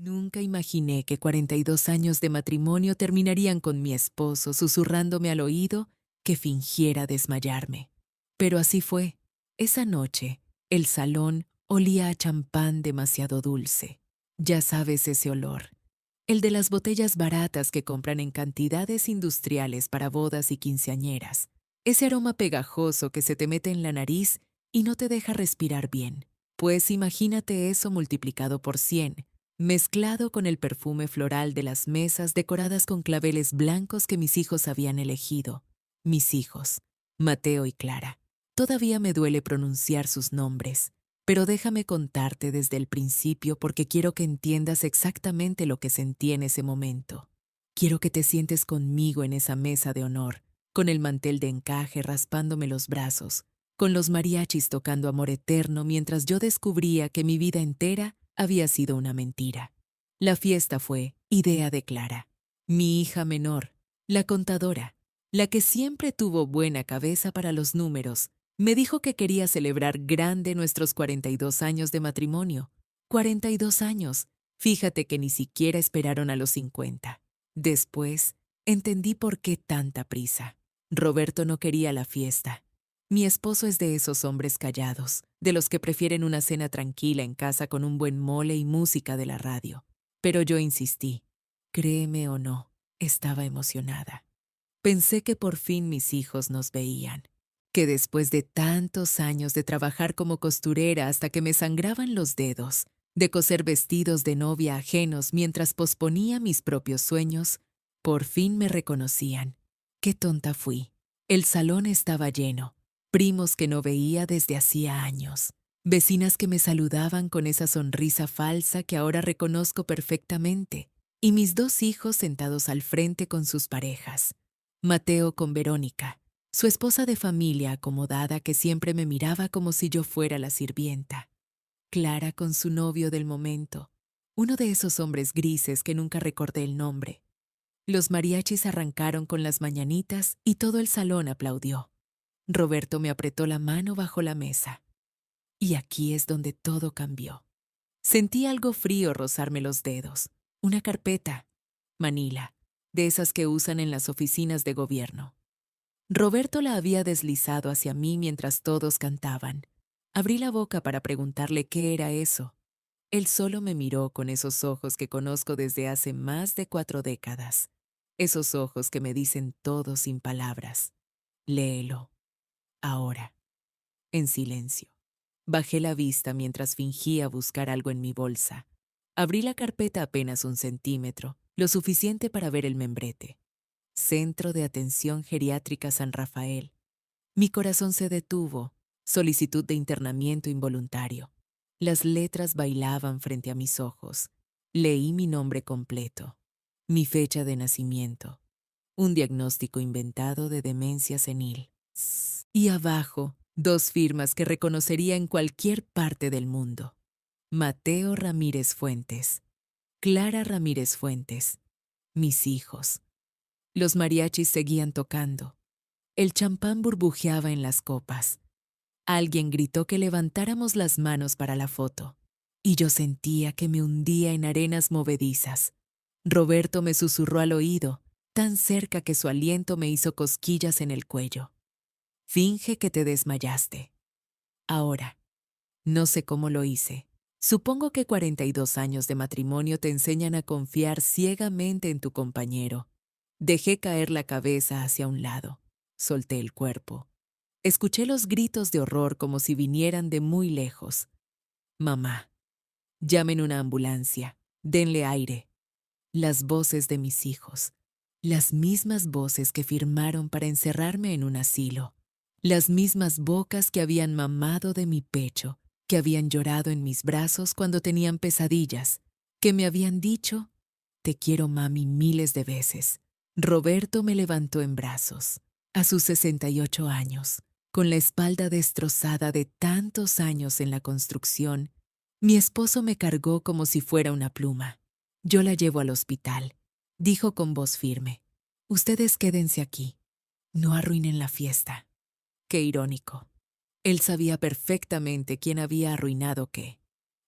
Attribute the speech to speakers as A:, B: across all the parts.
A: Nunca imaginé que 42 años de matrimonio terminarían con mi esposo susurrándome al oído que fingiera desmayarme. Pero así fue. Esa noche, el salón olía a champán demasiado dulce. Ya sabes ese olor. El de las botellas baratas que compran en cantidades industriales para bodas y quinceañeras. Ese aroma pegajoso que se te mete en la nariz y no te deja respirar bien. Pues imagínate eso multiplicado por 100, mezclado con el perfume floral de las mesas decoradas con claveles blancos que mis hijos habían elegido. Mis hijos, Mateo y Clara. Todavía me duele pronunciar sus nombres, pero déjame contarte desde el principio porque quiero que entiendas exactamente lo que sentí en ese momento. Quiero que te sientes conmigo en esa mesa de honor, con el mantel de encaje raspándome los brazos, con los mariachis tocando Amor Eterno mientras yo descubría que mi vida entera había sido una mentira. La fiesta fue idea de Clara, mi hija menor, la contadora, la que siempre tuvo buena cabeza para los números. Me dijo que quería celebrar grande nuestros 42 años de matrimonio. 42 años. Fíjate que ni siquiera esperaron a los 50. Después, entendí por qué tanta prisa. Roberto no quería la fiesta. Mi esposo es de esos hombres callados, de los que prefieren una cena tranquila en casa con un buen mole y música de la radio. Pero yo insistí. Créeme o no, estaba emocionada. Pensé que por fin mis hijos nos veían, que después de tantos años de trabajar como costurera hasta que me sangraban los dedos, de coser vestidos de novia ajenos mientras posponía mis propios sueños, por fin me reconocían. Qué tonta fui. El salón estaba lleno, primos que no veía desde hacía años, vecinas que me saludaban con esa sonrisa falsa que ahora reconozco perfectamente, y mis dos hijos sentados al frente con sus parejas. Mateo con Verónica, su esposa de familia acomodada que siempre me miraba como si yo fuera la sirvienta. Clara con su novio del momento, uno de esos hombres grises que nunca recordé el nombre. Los mariachis arrancaron con las mañanitas y todo el salón aplaudió. Roberto me apretó la mano bajo la mesa. Y aquí es donde todo cambió. Sentí algo frío rozarme los dedos. Una carpeta. Manila, de esas que usan en las oficinas de gobierno. Roberto la había deslizado hacia mí mientras todos cantaban. Abrí la boca para preguntarle qué era eso. Él solo me miró con esos ojos que conozco desde hace más de 4 décadas. Esos ojos que me dicen todo sin palabras. Léelo. Ahora. En silencio. Bajé la vista mientras fingía buscar algo en mi bolsa. Abrí la carpeta apenas 1 centímetro, lo suficiente para ver el membrete. Centro de Atención Geriátrica San Rafael. Mi corazón se detuvo. Solicitud de internamiento involuntario. Las letras bailaban frente a mis ojos. Leí mi nombre completo. Mi fecha de nacimiento. Un diagnóstico inventado de demencia senil. Y abajo, 2 firmas que reconocería en cualquier parte del mundo. Mateo Ramírez Fuentes. Clara Ramírez Fuentes. Mis hijos. Los mariachis seguían tocando. El champán burbujeaba en las copas. Alguien gritó que levantáramos las manos para la foto. Y yo sentía que me hundía en arenas movedizas. Roberto me susurró al oído, tan cerca que su aliento me hizo cosquillas en el cuello. Finge que te desmayaste. Ahora, no sé cómo lo hice. Supongo que 42 años de matrimonio te enseñan a confiar ciegamente en tu compañero. Dejé caer la cabeza hacia un lado. Solté el cuerpo. Escuché los gritos de horror como si vinieran de muy lejos. Mamá, llamen una ambulancia. Denle aire. Las voces de mis hijos. Las mismas voces que firmaron para encerrarme en un asilo. Las mismas bocas que habían mamado de mi pecho, que habían llorado en mis brazos cuando tenían pesadillas, que me habían dicho, te quiero mami miles de veces. Roberto me levantó en brazos, a sus 68 años, con la espalda destrozada de tantos años en la construcción. Mi esposo me cargó como si fuera una pluma. Yo la llevo al hospital, dijo con voz firme. Ustedes quédense aquí, no arruinen la fiesta. Qué irónico. Él sabía perfectamente quién había arruinado qué.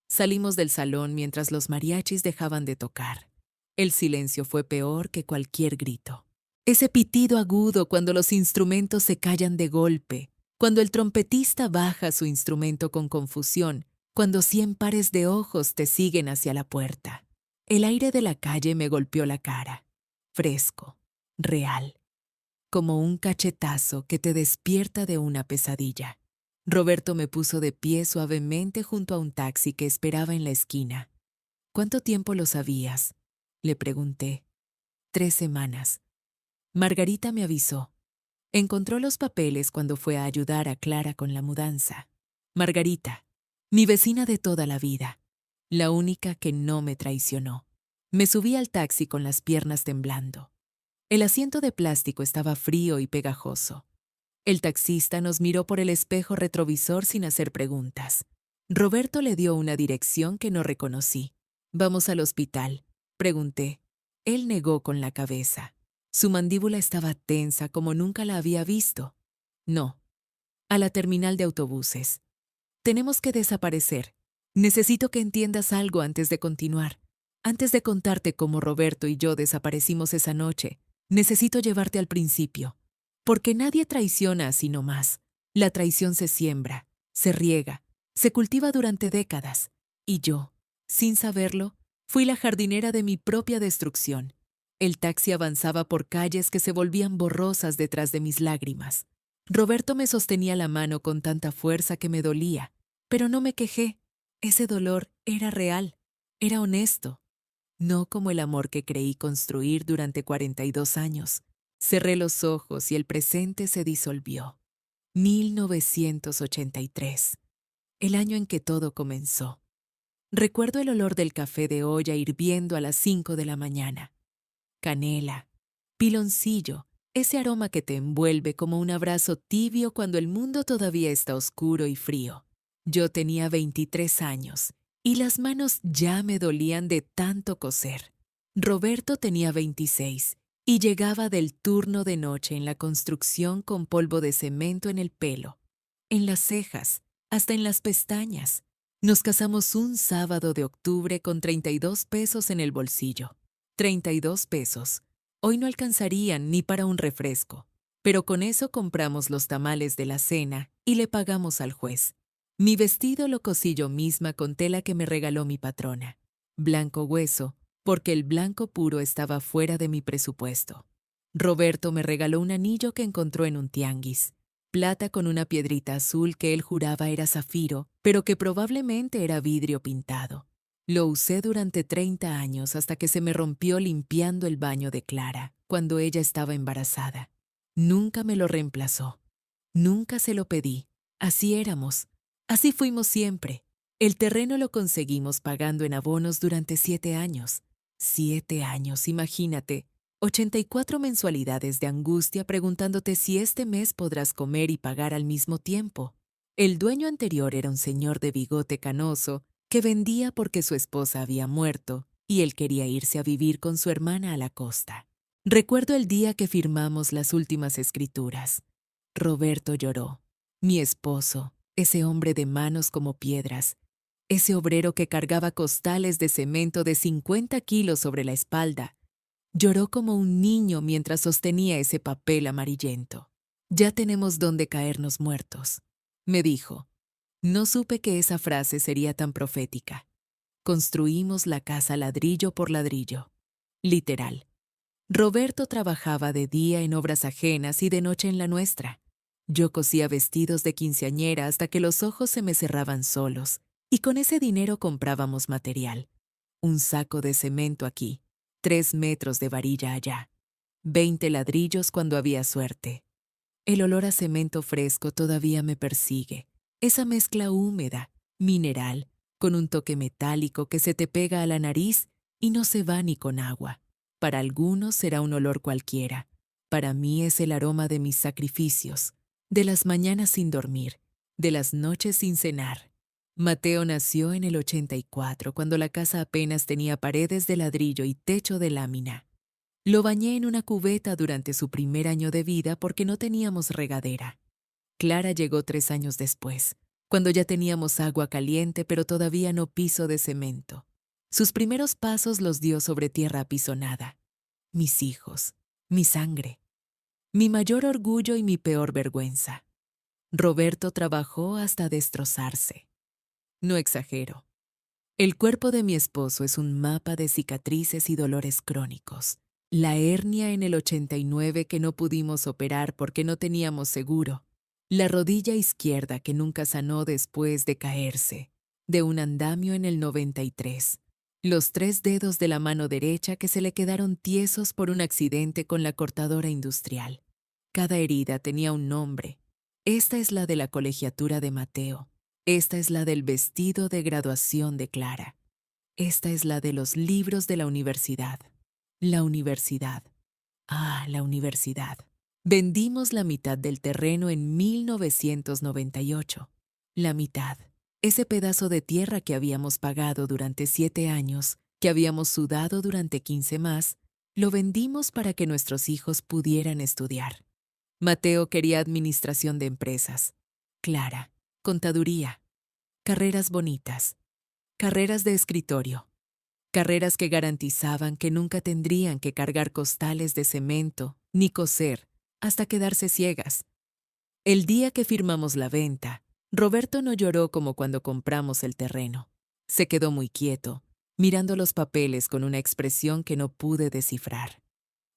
A: Salimos del salón mientras los mariachis dejaban de tocar. El silencio fue peor que cualquier grito. Ese pitido agudo cuando los instrumentos se callan de golpe, cuando el trompetista baja su instrumento con confusión, cuando 100 pares de ojos te siguen hacia la puerta. El aire de la calle me golpeó la cara, fresco, real, como un cachetazo que te despierta de una pesadilla. Roberto me puso de pie suavemente junto a un taxi que esperaba en la esquina. ¿Cuánto tiempo lo sabías?, le pregunté. 3 semanas. Margarita me avisó. Encontró los papeles cuando fue a ayudar a Clara con la mudanza. Margarita, mi vecina de toda la vida, la única que no me traicionó. Me subí al taxi con las piernas temblando. El asiento de plástico estaba frío y pegajoso. El taxista nos miró por el espejo retrovisor sin hacer preguntas. Roberto le dio una dirección que no reconocí. «¿Vamos al hospital?», pregunté. Él negó con la cabeza. Su mandíbula estaba tensa como nunca la había visto. «No, a la terminal de autobuses. Tenemos que desaparecer. Necesito que entiendas algo antes de continuar. Antes de contarte cómo Roberto y yo desaparecimos esa noche, necesito llevarte al principio. Porque nadie traiciona así nomás. La traición se siembra, se riega, se cultiva durante décadas. Y yo, sin saberlo, fui la jardinera de mi propia destrucción. El taxi avanzaba por calles que se volvían borrosas detrás de mis lágrimas. Roberto me sostenía la mano con tanta fuerza que me dolía, pero no me quejé. Ese dolor era real, era honesto, no como el amor que creí construir durante 42 años. Cerré los ojos y el presente se disolvió. 1983, el año en que todo comenzó. Recuerdo el olor del café de olla hirviendo a las 5 de la mañana. Canela, piloncillo, ese aroma que te envuelve como un abrazo tibio cuando el mundo todavía está oscuro y frío. Yo tenía 23 años y las manos ya me dolían de tanto coser. Roberto tenía 26 y llegaba del turno de noche en la construcción con polvo de cemento en el pelo, en las cejas, hasta en las pestañas. Nos casamos un sábado de octubre con 32 pesos en el bolsillo. 32 pesos. Hoy no alcanzarían ni para un refresco, pero con eso compramos los tamales de la cena y le pagamos al juez. Mi vestido lo cosí yo misma con tela que me regaló mi patrona. Blanco hueso, porque el blanco puro estaba fuera de mi presupuesto. Roberto me regaló un anillo que encontró en un tianguis. Plata con una piedrita azul que él juraba era zafiro, pero que probablemente era vidrio pintado. Lo usé durante 30 años hasta que se me rompió limpiando el baño de Clara, cuando ella estaba embarazada. Nunca me lo reemplazó. Nunca se lo pedí. Así éramos. Así fuimos siempre. El terreno lo conseguimos pagando en abonos durante 7 años. 7 años, imagínate. 84 mensualidades de angustia preguntándote si este mes podrás comer y pagar al mismo tiempo. El dueño anterior era un señor de bigote canoso que vendía porque su esposa había muerto y él quería irse a vivir con su hermana a la costa. Recuerdo el día que firmamos las últimas escrituras. Roberto lloró. Mi esposo, ese hombre de manos como piedras, ese obrero que cargaba costales de cemento de 50 kilos sobre la espalda, lloró como un niño mientras sostenía ese papel amarillento. «Ya tenemos dónde caernos muertos», me dijo. No supe que esa frase sería tan profética. Construimos la casa ladrillo por ladrillo. Literal. Roberto trabajaba de día en obras ajenas y de noche en la nuestra. Yo cosía vestidos de quinceañera hasta que los ojos se me cerraban solos, y con ese dinero comprábamos material. Un saco de cemento aquí, 3 metros de varilla allá, 20 ladrillos cuando había suerte. El olor a cemento fresco todavía me persigue. Esa mezcla húmeda, mineral, con un toque metálico que se te pega a la nariz y no se va ni con agua. Para algunos será un olor cualquiera. Para mí es el aroma de mis sacrificios, de las mañanas sin dormir, de las noches sin cenar. Mateo nació en el 84, cuando la casa apenas tenía paredes de ladrillo y techo de lámina. Lo bañé en una cubeta durante su primer año de vida porque no teníamos regadera. Clara llegó 3 años después, cuando ya teníamos agua caliente pero todavía no piso de cemento. Sus primeros pasos los dio sobre tierra apisonada. Mis hijos, mi sangre, mi mayor orgullo y mi peor vergüenza. Roberto trabajó hasta destrozarse. No exagero. El cuerpo de mi esposo es un mapa de cicatrices y dolores crónicos. La hernia en el 89 que no pudimos operar porque no teníamos seguro. La rodilla izquierda que nunca sanó después de caerse, de un andamio en el 93. Los 3 dedos de la mano derecha que se le quedaron tiesos por un accidente con la cortadora industrial. Cada herida tenía un nombre. Esta es la de la colegiatura de Mateo. Esta es la del vestido de graduación de Clara. Esta es la de los libros de la universidad. La universidad. Ah, la universidad. Vendimos la mitad del terreno en 1998. La mitad. Ese pedazo de tierra que habíamos pagado durante 7 años, que habíamos sudado durante 15 más, lo vendimos para que nuestros hijos pudieran estudiar. Mateo quería administración de empresas. Clara, contaduría. Carreras bonitas. Carreras de escritorio. Carreras que garantizaban que nunca tendrían que cargar costales de cemento ni coser hasta quedarse ciegas. El día que firmamos la venta, Roberto no lloró como cuando compramos el terreno. Se quedó muy quieto, mirando los papeles con una expresión que no pude descifrar.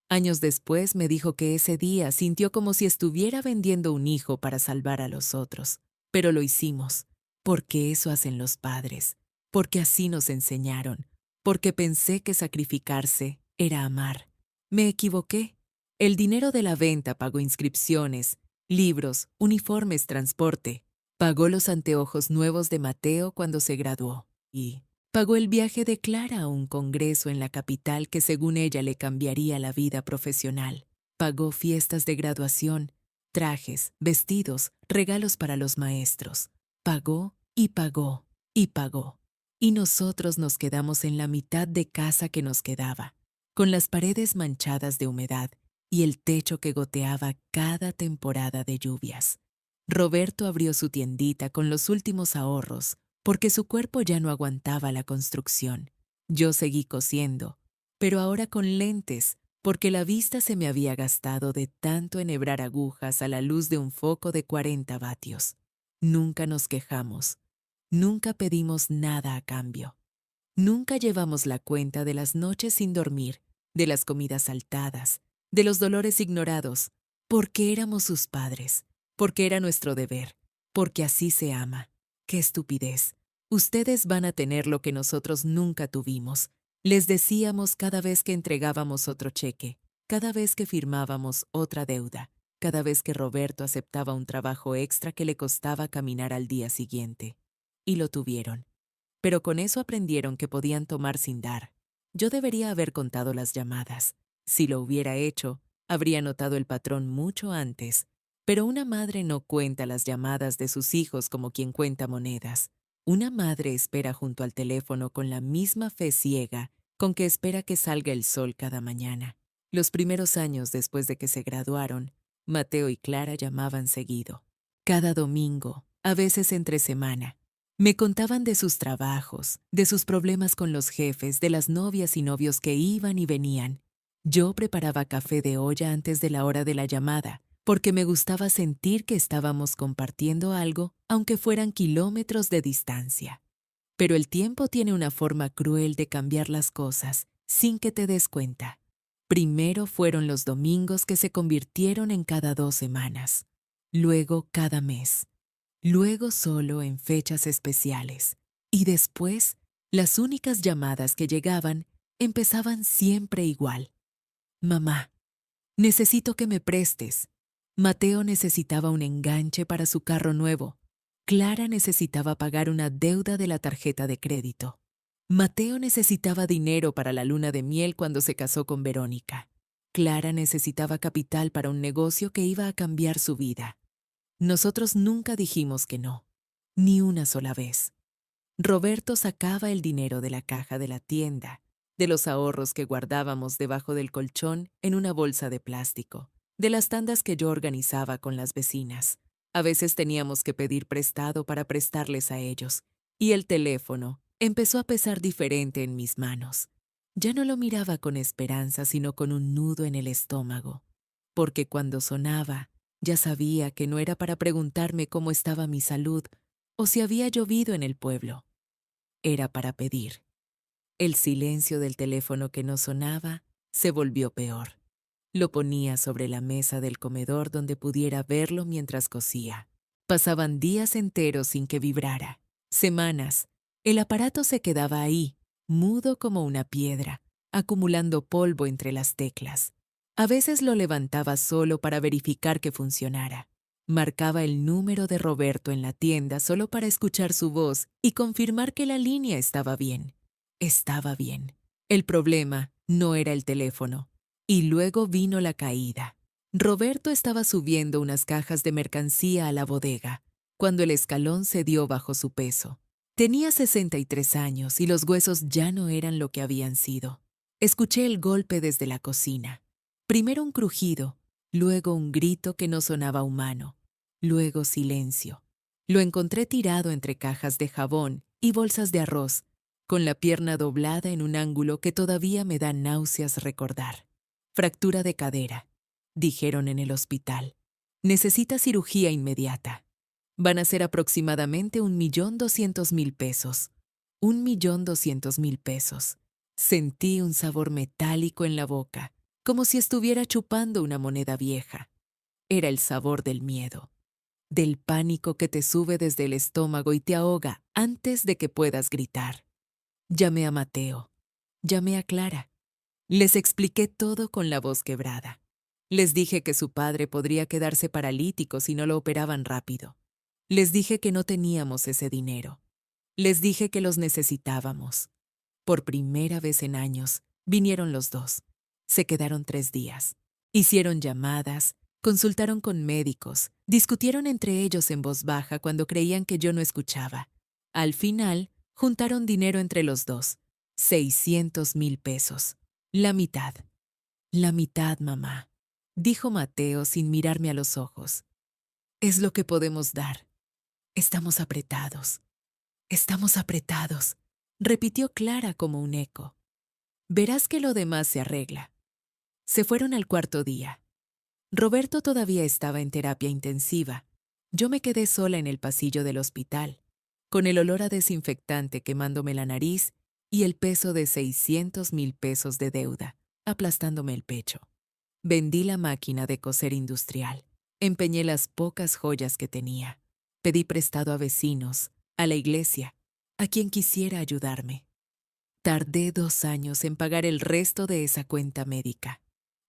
A: Años después me dijo que ese día sintió como si estuviera vendiendo un hijo para salvar a los otros. Pero lo hicimos, porque eso hacen los padres, porque así nos enseñaron, porque pensé que sacrificarse era amar. Me equivoqué. El dinero de la venta pagó inscripciones, libros, uniformes, transporte. Pagó los anteojos nuevos de Mateo cuando se graduó. Y pagó el viaje de Clara a un congreso en la capital que según ella le cambiaría la vida profesional. Pagó fiestas de graduación, trajes, vestidos, regalos para los maestros. Pagó y pagó y pagó. Y nosotros nos quedamos en la mitad de casa que nos quedaba, con las paredes manchadas de humedad y el techo que goteaba cada temporada de lluvias. Roberto abrió su tiendita con los últimos ahorros, porque su cuerpo ya no aguantaba la construcción. Yo seguí cosiendo, pero ahora con lentes, porque la vista se me había gastado de tanto enhebrar agujas a la luz de un foco de 40 vatios. Nunca nos quejamos, nunca pedimos nada a cambio. Nunca llevamos la cuenta de las noches sin dormir, de las comidas saltadas, de los dolores ignorados, porque éramos sus padres, porque era nuestro deber, porque así se ama. ¡Qué estupidez! Ustedes van a tener lo que nosotros nunca tuvimos. Les decíamos cada vez que entregábamos otro cheque, cada vez que firmábamos otra deuda, cada vez que Roberto aceptaba un trabajo extra que le costaba caminar al día siguiente. Y lo tuvieron. Pero con eso aprendieron que podían tomar sin dar. Yo debería haber contado las llamadas. Si lo hubiera hecho, habría notado el patrón mucho antes. Pero una madre no cuenta las llamadas de sus hijos como quien cuenta monedas. Una madre espera junto al teléfono con la misma fe ciega con que espera que salga el sol cada mañana. Los primeros años después de que se graduaron, Mateo y Clara llamaban seguido. Cada domingo, a veces entre semana. Me contaban de sus trabajos, de sus problemas con los jefes, de las novias y novios que iban y venían. Yo preparaba café de olla antes de la hora de la llamada, porque me gustaba sentir que estábamos compartiendo algo, aunque fueran kilómetros de distancia. Pero el tiempo tiene una forma cruel de cambiar las cosas, sin que te des cuenta. Primero fueron los domingos que se convirtieron en cada 2 semanas, luego cada mes. Luego solo en fechas especiales. Y después, las únicas llamadas que llegaban empezaban siempre igual. Mamá, necesito que me prestes. Mateo necesitaba un enganche para su carro nuevo. Clara necesitaba pagar una deuda de la tarjeta de crédito. Mateo necesitaba dinero para la luna de miel cuando se casó con Verónica. Clara necesitaba capital para un negocio que iba a cambiar su vida. Nosotros nunca dijimos que no, ni una sola vez. Roberto sacaba el dinero de la caja de la tienda, de los ahorros que guardábamos debajo del colchón en una bolsa de plástico, de las tandas que yo organizaba con las vecinas. A veces teníamos que pedir prestado para prestarles a ellos, y el teléfono empezó a pesar diferente en mis manos. Ya no lo miraba con esperanza, sino con un nudo en el estómago, porque cuando sonaba, ya sabía que no era para preguntarme cómo estaba mi salud o si había llovido en el pueblo. Era para pedir. El silencio del teléfono que no sonaba se volvió peor. Lo ponía sobre la mesa del comedor donde pudiera verlo mientras cosía. Pasaban días enteros sin que vibrara. Semanas. El aparato se quedaba ahí, mudo como una piedra, acumulando polvo entre las teclas. A veces lo levantaba solo para verificar que funcionara. Marcaba el número de Roberto en la tienda solo para escuchar su voz y confirmar que la línea estaba bien. Estaba bien. El problema no era el teléfono. Y luego vino la caída. Roberto estaba subiendo unas cajas de mercancía a la bodega, cuando el escalón cedió bajo su peso. Tenía 63 años y los huesos ya no eran lo que habían sido. Escuché el golpe desde la cocina. Primero un crujido, luego un grito que no sonaba humano, luego silencio. Lo encontré tirado entre cajas de jabón y bolsas de arroz, con la pierna doblada en un ángulo que todavía me da náuseas recordar. Fractura de cadera, dijeron en el hospital. Necesita cirugía inmediata. Van a ser aproximadamente 1.200.000 pesos. 1.200.000 pesos. Sentí un sabor metálico en la boca, como si estuviera chupando una moneda vieja. Era el sabor del miedo, del pánico que te sube desde el estómago y te ahoga antes de que puedas gritar. Llamé a Mateo. Llamé a Clara. Les expliqué todo con la voz quebrada. Les dije que su padre podría quedarse paralítico si no lo operaban rápido. Les dije que no teníamos ese dinero. Les dije que los necesitábamos. Por primera vez en años, vinieron los dos. Se quedaron 3 días. Hicieron llamadas, consultaron con médicos, discutieron entre ellos en voz baja cuando creían que yo no escuchaba. Al final, juntaron dinero entre los dos. 600.000 pesos. La mitad, mamá, dijo Mateo sin mirarme a los ojos. Es lo que podemos dar. Estamos apretados, repitió Clara como un eco. Verás que lo demás se arregla. Se fueron al 4.º día. Roberto todavía estaba en terapia intensiva. Yo me quedé sola en el pasillo del hospital, con el olor a desinfectante quemándome la nariz y el peso de 600.000 pesos de deuda aplastándome el pecho. Vendí la máquina de coser industrial. Empeñé las pocas joyas que tenía. Pedí prestado a vecinos, a la iglesia, a quien quisiera ayudarme. Tardé 2 años en pagar el resto de esa cuenta médica.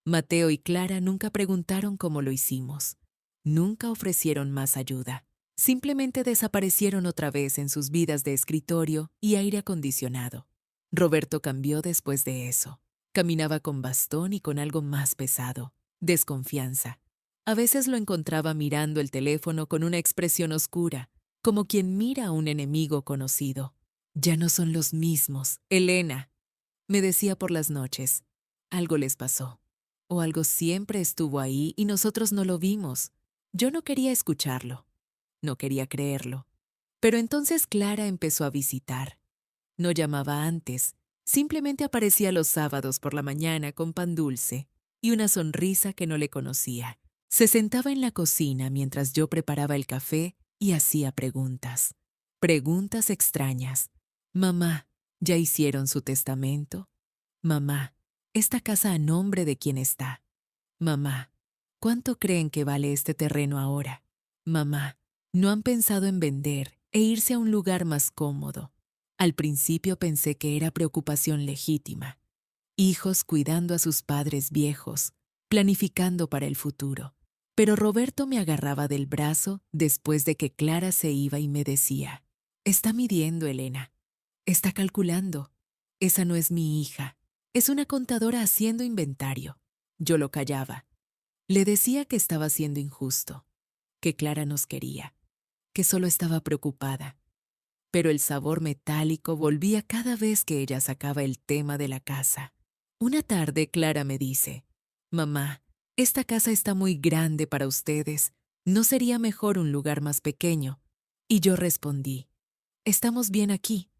A: Mateo y Clara nunca preguntaron cómo lo hicimos. Nunca ofrecieron más ayuda. Simplemente desaparecieron otra vez en sus vidas de escritorio y aire acondicionado. Roberto cambió después de eso. Caminaba con bastón y con algo más pesado, desconfianza. A veces lo encontraba mirando el teléfono con una expresión oscura, como quien mira a un enemigo conocido. Ya no son los mismos, Elena, me decía por las noches. Algo les pasó. O algo siempre estuvo ahí y nosotros no lo vimos. Yo no quería escucharlo. No quería creerlo. Pero entonces Clara empezó a visitar. No llamaba antes. Simplemente aparecía los sábados por la mañana con pan dulce y una sonrisa que no le conocía. Se sentaba en la cocina mientras yo preparaba el café y hacía preguntas. Preguntas extrañas. Mamá, ¿ya hicieron su testamento? Mamá, ¿esta casa a nombre de quién está? Mamá, ¿cuánto creen que vale este terreno ahora? Mamá, ¿no han pensado en vender e irse a un lugar más cómodo? Al principio pensé que era preocupación legítima. Hijos cuidando a sus padres viejos, planificando para el futuro. Pero Roberto me agarraba del brazo después de que Clara se iba y me decía, «Está midiendo, Elena. Está calculando. Esa no es mi hija. Es una contadora haciendo inventario». Yo lo callaba. Le decía que estaba siendo injusto, que Clara nos quería, que solo estaba preocupada. Pero el sabor metálico volvía cada vez que ella sacaba el tema de la casa. Una tarde Clara me dice, «Mamá, esta casa está muy grande para ustedes. ¿No sería mejor un lugar más pequeño? Y yo respondí, estamos bien aquí.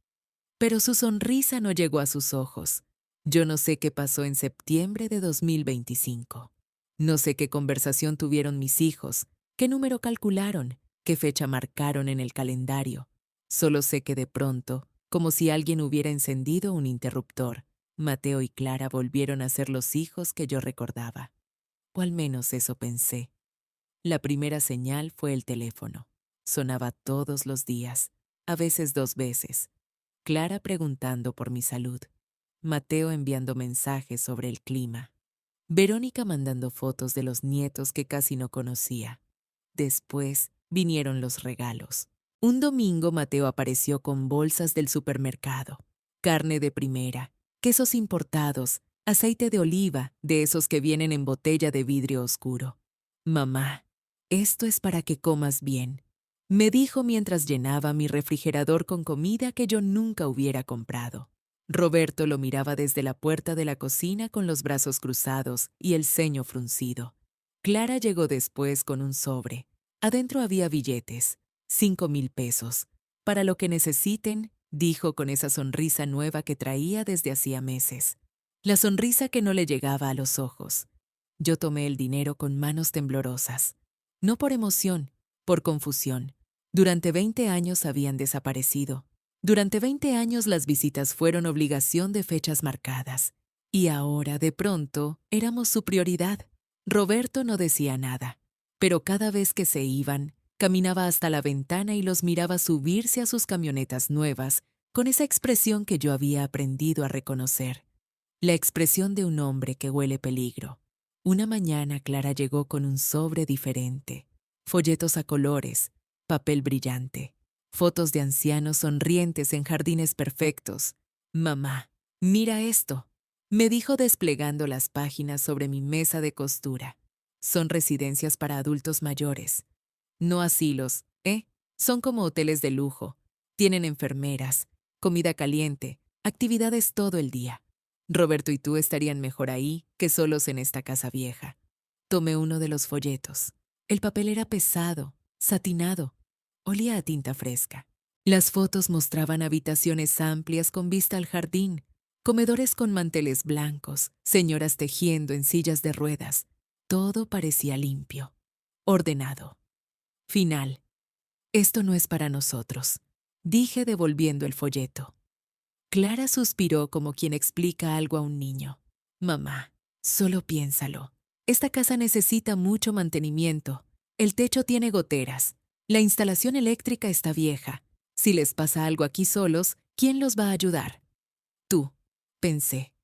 A: Pero su sonrisa no llegó a sus ojos. Yo no sé qué pasó en septiembre de 2025. No sé qué conversación tuvieron mis hijos, qué número calcularon, qué fecha marcaron en el calendario. Solo sé que de pronto, como si alguien hubiera encendido un interruptor, Mateo y Clara volvieron a ser los hijos que yo recordaba. O al menos eso pensé. La primera señal fue el teléfono. Sonaba todos los días, a veces 2 veces. Clara preguntando por mi salud. Mateo enviando mensajes sobre el clima. Verónica mandando fotos de los nietos que casi no conocía. Después vinieron los regalos. Un domingo Mateo apareció con bolsas del supermercado, carne de primera, quesos importados, aceite de oliva, de esos que vienen en botella de vidrio oscuro. Mamá, esto es para que comas bien, me dijo mientras llenaba mi refrigerador con comida que yo nunca hubiera comprado. Roberto lo miraba desde la puerta de la cocina con los brazos cruzados y el ceño fruncido. Clara llegó después con un sobre. Adentro había billetes, 5,000 pesos. Para lo que necesiten, dijo con esa sonrisa nueva que traía desde hacía meses. La sonrisa que no le llegaba a los ojos. Yo tomé el dinero con manos temblorosas. No por emoción, por confusión. Durante 20 años habían desaparecido. Durante 20 años las visitas fueron obligación de fechas marcadas. Y ahora, de pronto, éramos su prioridad. Roberto no decía nada, pero cada vez que se iban, caminaba hasta la ventana y los miraba subirse a sus camionetas nuevas con esa expresión que yo había aprendido a reconocer. La expresión de un hombre que huele peligro. Una mañana Clara llegó con un sobre diferente. Folletos a colores, papel brillante, fotos de ancianos sonrientes en jardines perfectos. Mamá, mira esto, me dijo desplegando las páginas sobre mi mesa de costura. Son residencias para adultos mayores. No asilos, ¿eh? Son como hoteles de lujo. Tienen enfermeras, comida caliente, actividades todo el día. Roberto y tú estarían mejor ahí que solos en esta casa vieja. Tomé uno de los folletos. El papel era pesado, satinado. Olía a tinta fresca. Las fotos mostraban habitaciones amplias con vista al jardín, comedores con manteles blancos, señoras tejiendo en sillas de ruedas. Todo parecía limpio, ordenado. Final. Esto no es para nosotros, dije devolviendo el folleto. Clara suspiró como quien explica algo a un niño. Mamá, solo piénsalo. Esta casa necesita mucho mantenimiento. El techo tiene goteras. La instalación eléctrica está vieja. Si les pasa algo aquí solos, ¿quién los va a ayudar? Tú, pensé.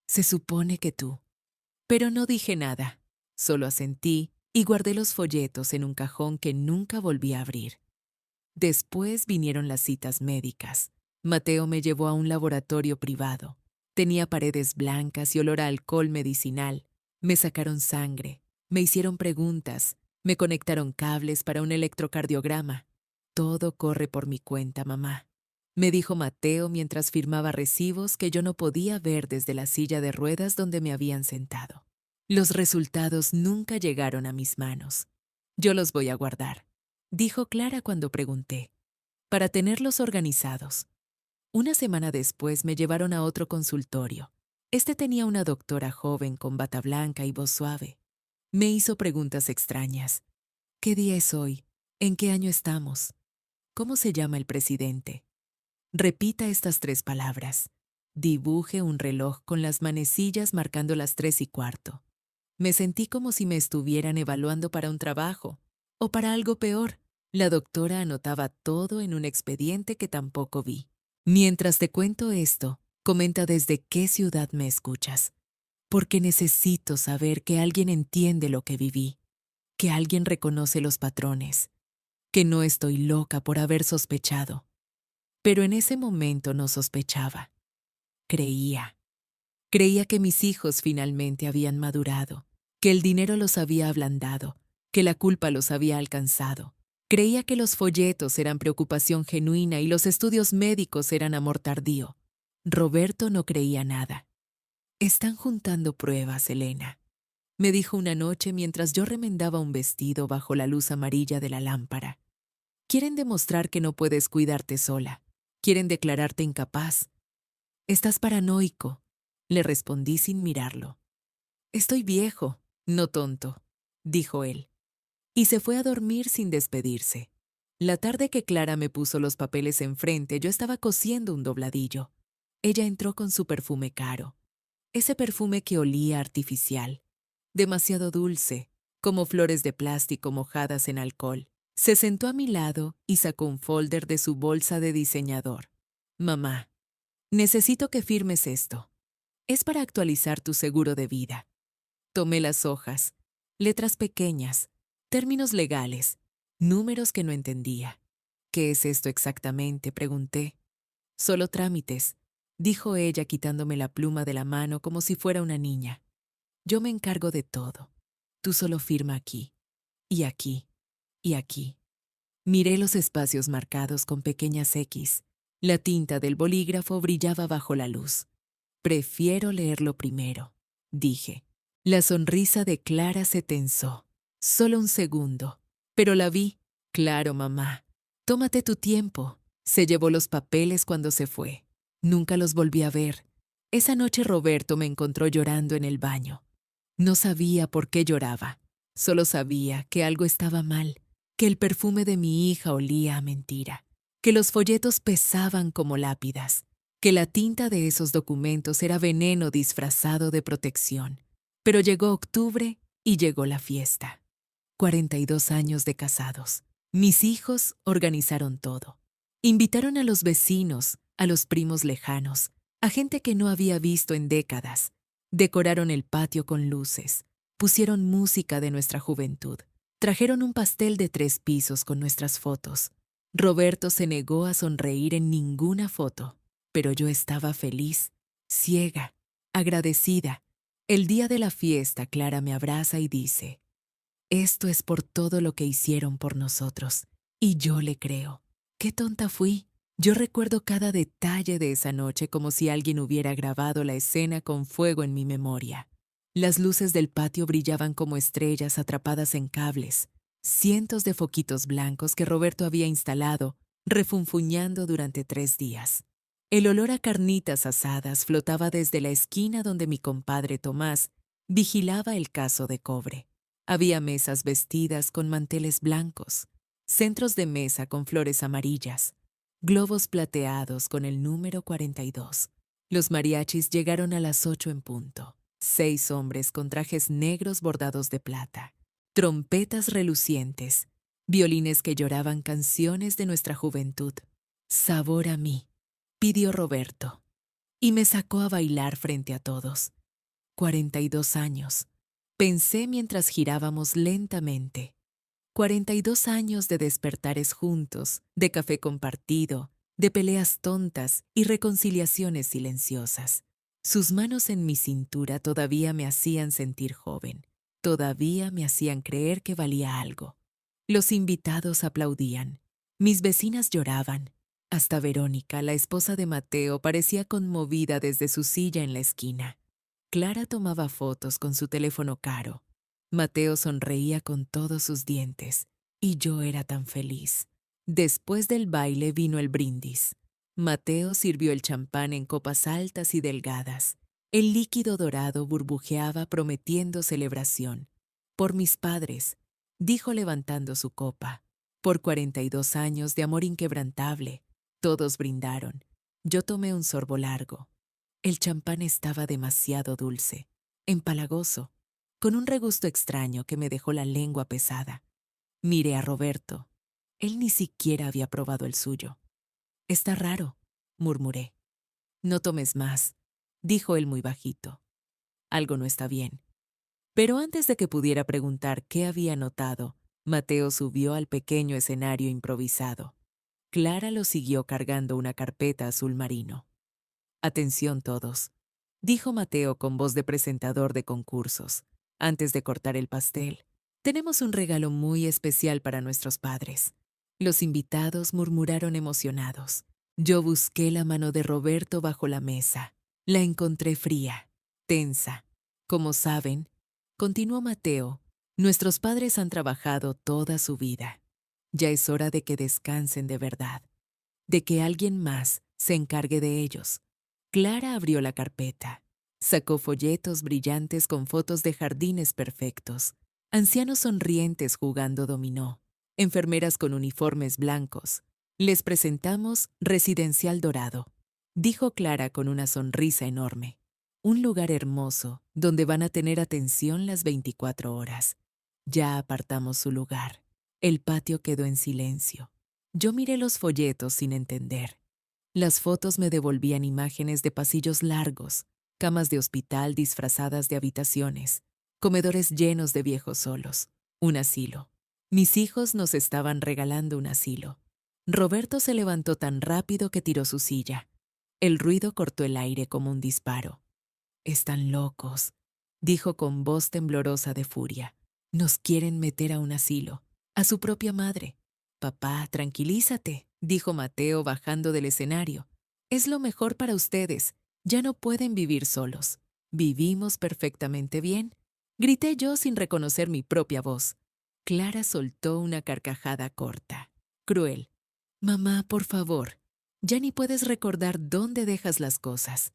A: Se supone que tú. Pero no dije nada. Solo asentí y guardé los folletos en un cajón que nunca volví a abrir. Después vinieron las citas médicas. Mateo me llevó a un laboratorio privado. Tenía paredes blancas y olor a alcohol medicinal. Me sacaron sangre, me hicieron preguntas, me conectaron cables para un electrocardiograma. Todo corre por mi cuenta, mamá, me dijo Mateo mientras firmaba recibos que yo no podía ver desde la silla de ruedas donde me habían sentado. Los resultados nunca llegaron a mis manos. Yo los voy a guardar, dijo Clara cuando pregunté, para tenerlos organizados. Una semana después me llevaron a otro consultorio. Este tenía una doctora joven con bata blanca y voz suave. Me hizo preguntas extrañas. ¿Qué día es hoy? ¿En qué año estamos? ¿Cómo se llama el presidente? Repita estas 3 palabras. Dibuje un reloj con las manecillas marcando las 3:15. Me sentí como si me estuvieran evaluando para un trabajo. O para algo peor. La doctora anotaba todo en un expediente que tampoco vi. Mientras te cuento esto, comenta desde qué ciudad me escuchas. Porque necesito saber que alguien entiende lo que viví, que alguien reconoce los patrones, que no estoy loca por haber sospechado. Pero en ese momento no sospechaba. Creía. Creía que mis hijos finalmente habían madurado, que el dinero los había ablandado, que la culpa los había alcanzado. Creía que los folletos eran preocupación genuina y los estudios médicos eran amor tardío. Roberto no creía nada. Están juntando pruebas, Elena. me dijo una noche mientras yo remendaba un vestido bajo la luz amarilla de la lámpara. Quieren demostrar que no puedes cuidarte sola. Quieren declararte incapaz. Estás paranoico, le respondí sin mirarlo. Estoy viejo, no tonto, dijo él. Y se fue a dormir sin despedirse. La tarde que Clara me puso los papeles enfrente, yo estaba cosiendo un dobladillo. Ella entró con su perfume caro. Ese perfume que olía artificial, demasiado dulce, como flores de plástico mojadas en alcohol. Se sentó a mi lado y sacó un folder de su bolsa de diseñador. Mamá, necesito que firmes esto. Es para actualizar tu seguro de vida. Tomé las hojas, letras pequeñas, términos legales, números que no entendía. ¿Qué es esto exactamente?, pregunté. Solo trámites, dijo ella quitándome la pluma de la mano como si fuera una niña. Yo me encargo de todo. Tú solo firma aquí, y aquí, y aquí. Miré los espacios marcados con pequeñas X. La tinta del bolígrafo brillaba bajo la luz. Prefiero leerlo primero, dije. La sonrisa de Clara se tensó. Solo un segundo. Pero la vi. Claro, mamá. Tómate tu tiempo. Se llevó los papeles cuando se fue. Nunca los volví a ver. Esa noche Roberto me encontró llorando en el baño. No sabía por qué lloraba. Solo sabía que algo estaba mal, que el perfume de mi hija olía a mentira, que los folletos pesaban como lápidas, que la tinta de esos documentos era veneno disfrazado de protección. Pero llegó octubre y llegó la fiesta. 42 años de casados. Mis hijos organizaron todo. Invitaron a los vecinos, a los primos lejanos, a gente que no había visto en décadas. Decoraron el patio con luces. Pusieron música de nuestra juventud. Trajeron un pastel de 3 pisos con nuestras fotos. Roberto se negó a sonreír en ninguna foto, pero yo estaba feliz, ciega, agradecida. El día de la fiesta, Clara me abraza y dice: esto es por todo lo que hicieron por nosotros. Y yo le creo. Qué tonta fui. Yo recuerdo cada detalle de esa noche como si alguien hubiera grabado la escena con fuego en mi memoria. Las luces del patio brillaban como estrellas atrapadas en cables, cientos de foquitos blancos que Roberto había instalado, refunfuñando durante 3 días. El olor a carnitas asadas flotaba desde la esquina donde mi compadre Tomás vigilaba el caso de cobre. Había mesas vestidas con manteles blancos, centros de mesa con flores amarillas, globos plateados con el número 42. Los mariachis llegaron a las 8 en punto. 6 hombres con trajes negros bordados de plata, trompetas relucientes, violines que lloraban canciones de nuestra juventud. Sabor a mí, pidió Roberto, y me sacó a bailar frente a todos. 42 años, pensé mientras girábamos lentamente. 42 años de despertares juntos, de café compartido, de peleas tontas y reconciliaciones silenciosas. Sus manos en mi cintura todavía me hacían sentir joven, todavía me hacían creer que valía algo. Los invitados aplaudían, mis vecinas lloraban. Hasta Verónica, la esposa de Mateo, parecía conmovida desde su silla en la esquina. Clara tomaba fotos con su teléfono caro. Mateo sonreía con todos sus dientes, y yo era tan feliz. Después del baile vino el brindis. Mateo sirvió el champán en copas altas y delgadas. El líquido dorado burbujeaba prometiendo celebración. Por mis padres, dijo levantando su copa. Por 42 años de amor inquebrantable. Todos brindaron. Yo tomé un sorbo largo. El champán estaba demasiado dulce, empalagoso, con un regusto extraño que me dejó la lengua pesada. Miré a Roberto. Él ni siquiera había probado el suyo. Está raro, murmuré. No tomes más, dijo él muy bajito. Algo no está bien. Pero antes de que pudiera preguntar qué había notado, Mateo subió al pequeño escenario improvisado. Clara lo siguió cargando una carpeta azul marino. Atención todos, dijo Mateo con voz de presentador de concursos. Antes de cortar el pastel, tenemos un regalo muy especial para nuestros padres. Los invitados murmuraron emocionados. Yo busqué la mano de Roberto bajo la mesa. La encontré fría, tensa. Como saben, continuó Mateo, nuestros padres han trabajado toda su vida. Ya es hora de que descansen de verdad, de que alguien más se encargue de ellos. Clara abrió la carpeta. Sacó folletos brillantes con fotos de jardines perfectos, ancianos sonrientes jugando dominó, enfermeras con uniformes blancos. Les presentamos Residencial Dorado, dijo Clara con una sonrisa enorme. Un lugar hermoso donde van a tener atención las 24 horas. Ya apartamos su lugar. El patio quedó en silencio. Yo miré los folletos sin entender. Las fotos me devolvían imágenes de pasillos largos, camas de hospital disfrazadas de habitaciones, comedores llenos de viejos solos, un asilo. Mis hijos nos estaban regalando un asilo. Roberto se levantó tan rápido que tiró su silla. El ruido cortó el aire como un disparo. «Están locos», dijo con voz temblorosa de furia. «Nos quieren meter a un asilo, a su propia madre». «Papá, tranquilízate», dijo Mateo bajando del escenario. «Es lo mejor para ustedes. Ya no pueden vivir solos. Vivimos perfectamente bien», grité yo sin reconocer mi propia voz. Clara soltó una carcajada corta, cruel. «Mamá, por favor, ya ni puedes recordar dónde dejas las cosas.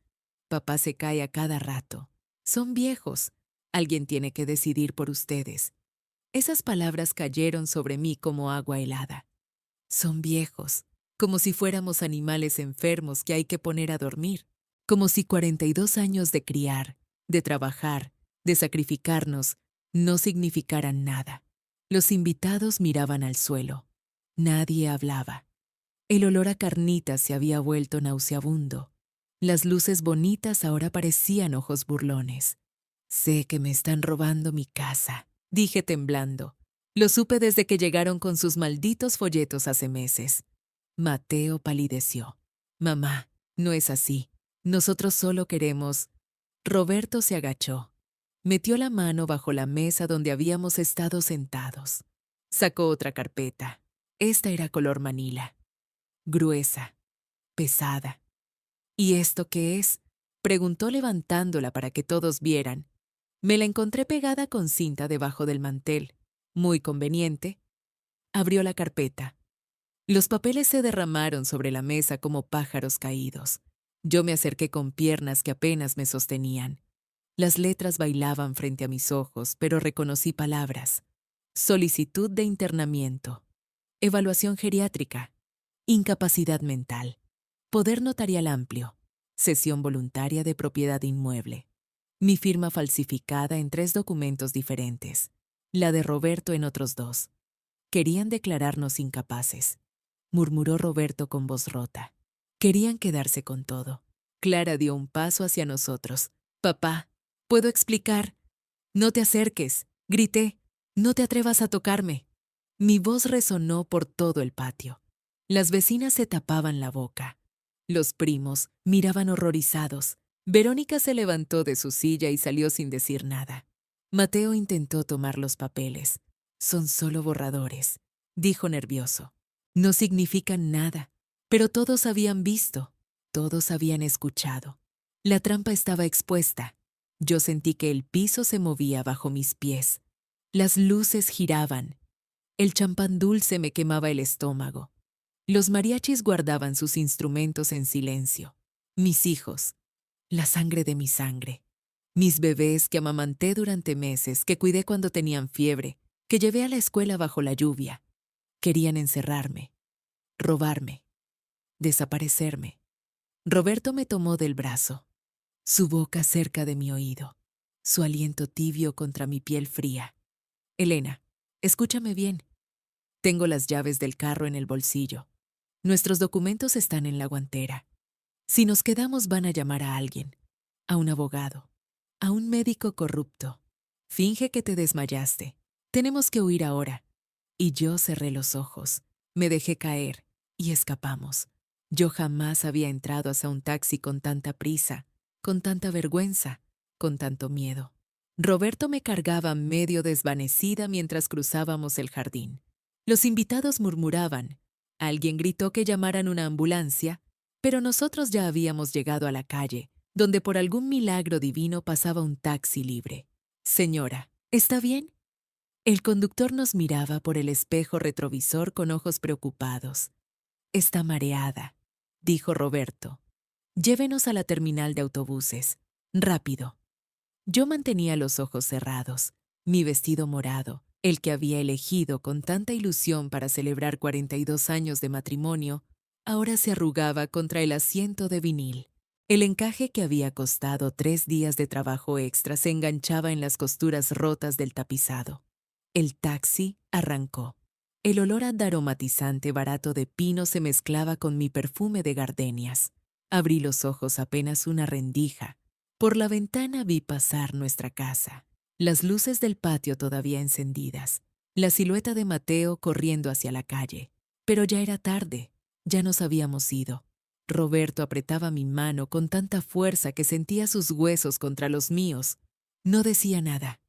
A: Papá se cae a cada rato. Son viejos. Alguien tiene que decidir por ustedes». Esas palabras cayeron sobre mí como agua helada. Son viejos, como si fuéramos animales enfermos que hay que poner a dormir, como si 42 años de criar, de trabajar, de sacrificarnos, no significaran nada. Los invitados miraban al suelo. Nadie hablaba. El olor a carnitas se había vuelto nauseabundo. Las luces bonitas ahora parecían ojos burlones. «Sé que me están robando mi casa», dije temblando. Lo supe desde que llegaron con sus malditos folletos hace meses. Mateo palideció. «Mamá, no es así. Nosotros solo queremos...» Roberto se agachó. Metió la mano bajo la mesa donde habíamos estado sentados. Sacó otra carpeta. Esta era color manila. Gruesa. Pesada. «¿Y esto qué es?», preguntó levantándola para que todos vieran. Me la encontré pegada con cinta debajo del mantel. Muy conveniente. Abrió la carpeta. Los papeles se derramaron sobre la mesa como pájaros caídos. Yo me acerqué con piernas que apenas me sostenían. Las letras bailaban frente a mis ojos, pero reconocí palabras. Solicitud de internamiento. Evaluación geriátrica. Incapacidad mental. Poder notarial amplio. Cesión voluntaria de propiedad inmueble. Mi firma falsificada en 3 documentos diferentes. La de Roberto en otros 2. Querían declararnos incapaces, murmuró Roberto con voz rota. Querían quedarse con todo. Clara dio un paso hacia nosotros. «Papá, ¿puedo explicar?» «No te acerques», grité. «No te atrevas a tocarme». Mi voz resonó por todo el patio. Las vecinas se tapaban la boca. Los primos miraban horrorizados. Verónica se levantó de su silla y salió sin decir nada. Mateo intentó tomar los papeles. «Son solo borradores», dijo nervioso. «No significan nada, pero todos habían visto, todos habían escuchado. La trampa estaba expuesta. Yo sentí que el piso se movía bajo mis pies. Las luces giraban. El champán dulce me quemaba el estómago. Los mariachis guardaban sus instrumentos en silencio. Mis hijos, la sangre de mi sangre. Mis bebés que amamanté durante meses, que cuidé cuando tenían fiebre, que llevé a la escuela bajo la lluvia. Querían encerrarme, robarme, desaparecerme. Roberto me tomó del brazo, su boca cerca de mi oído, su aliento tibio contra mi piel fría. «Elena, escúchame bien. Tengo las llaves del carro en el bolsillo. Nuestros documentos están en la guantera. Si nos quedamos van a llamar a alguien, a un abogado, a un médico corrupto. Finge que te desmayaste. Tenemos que huir ahora». Y yo cerré los ojos, me dejé caer y escapamos. Yo jamás había entrado hacia un taxi con tanta prisa, con tanta vergüenza, con tanto miedo. Roberto me cargaba medio desvanecida mientras cruzábamos el jardín. Los invitados murmuraban. Alguien gritó que llamaran una ambulancia, pero nosotros ya habíamos llegado a la calle, donde por algún milagro divino pasaba un taxi libre. «Señora», ¿Está bien? El conductor nos miraba por el espejo retrovisor con ojos preocupados. Está mareada, dijo Roberto. Llévenos a la terminal de autobuses. Rápido. Yo mantenía los ojos cerrados. Mi vestido morado, el que había elegido con tanta ilusión para celebrar 42 años de matrimonio, ahora se arrugaba contra el asiento de vinil. El encaje que había costado 3 días de trabajo extra se enganchaba en las costuras rotas del tapizado. El taxi arrancó. El olor aromatizante barato de pino se mezclaba con mi perfume de gardenias. Abrí los ojos apenas una rendija. Por la ventana vi pasar nuestra casa, las luces del patio todavía encendidas, la silueta de Mateo corriendo hacia la calle. Pero ya era tarde, ya nos habíamos ido. Roberto apretaba mi mano con tanta fuerza que sentía sus huesos contra los míos. No decía nada.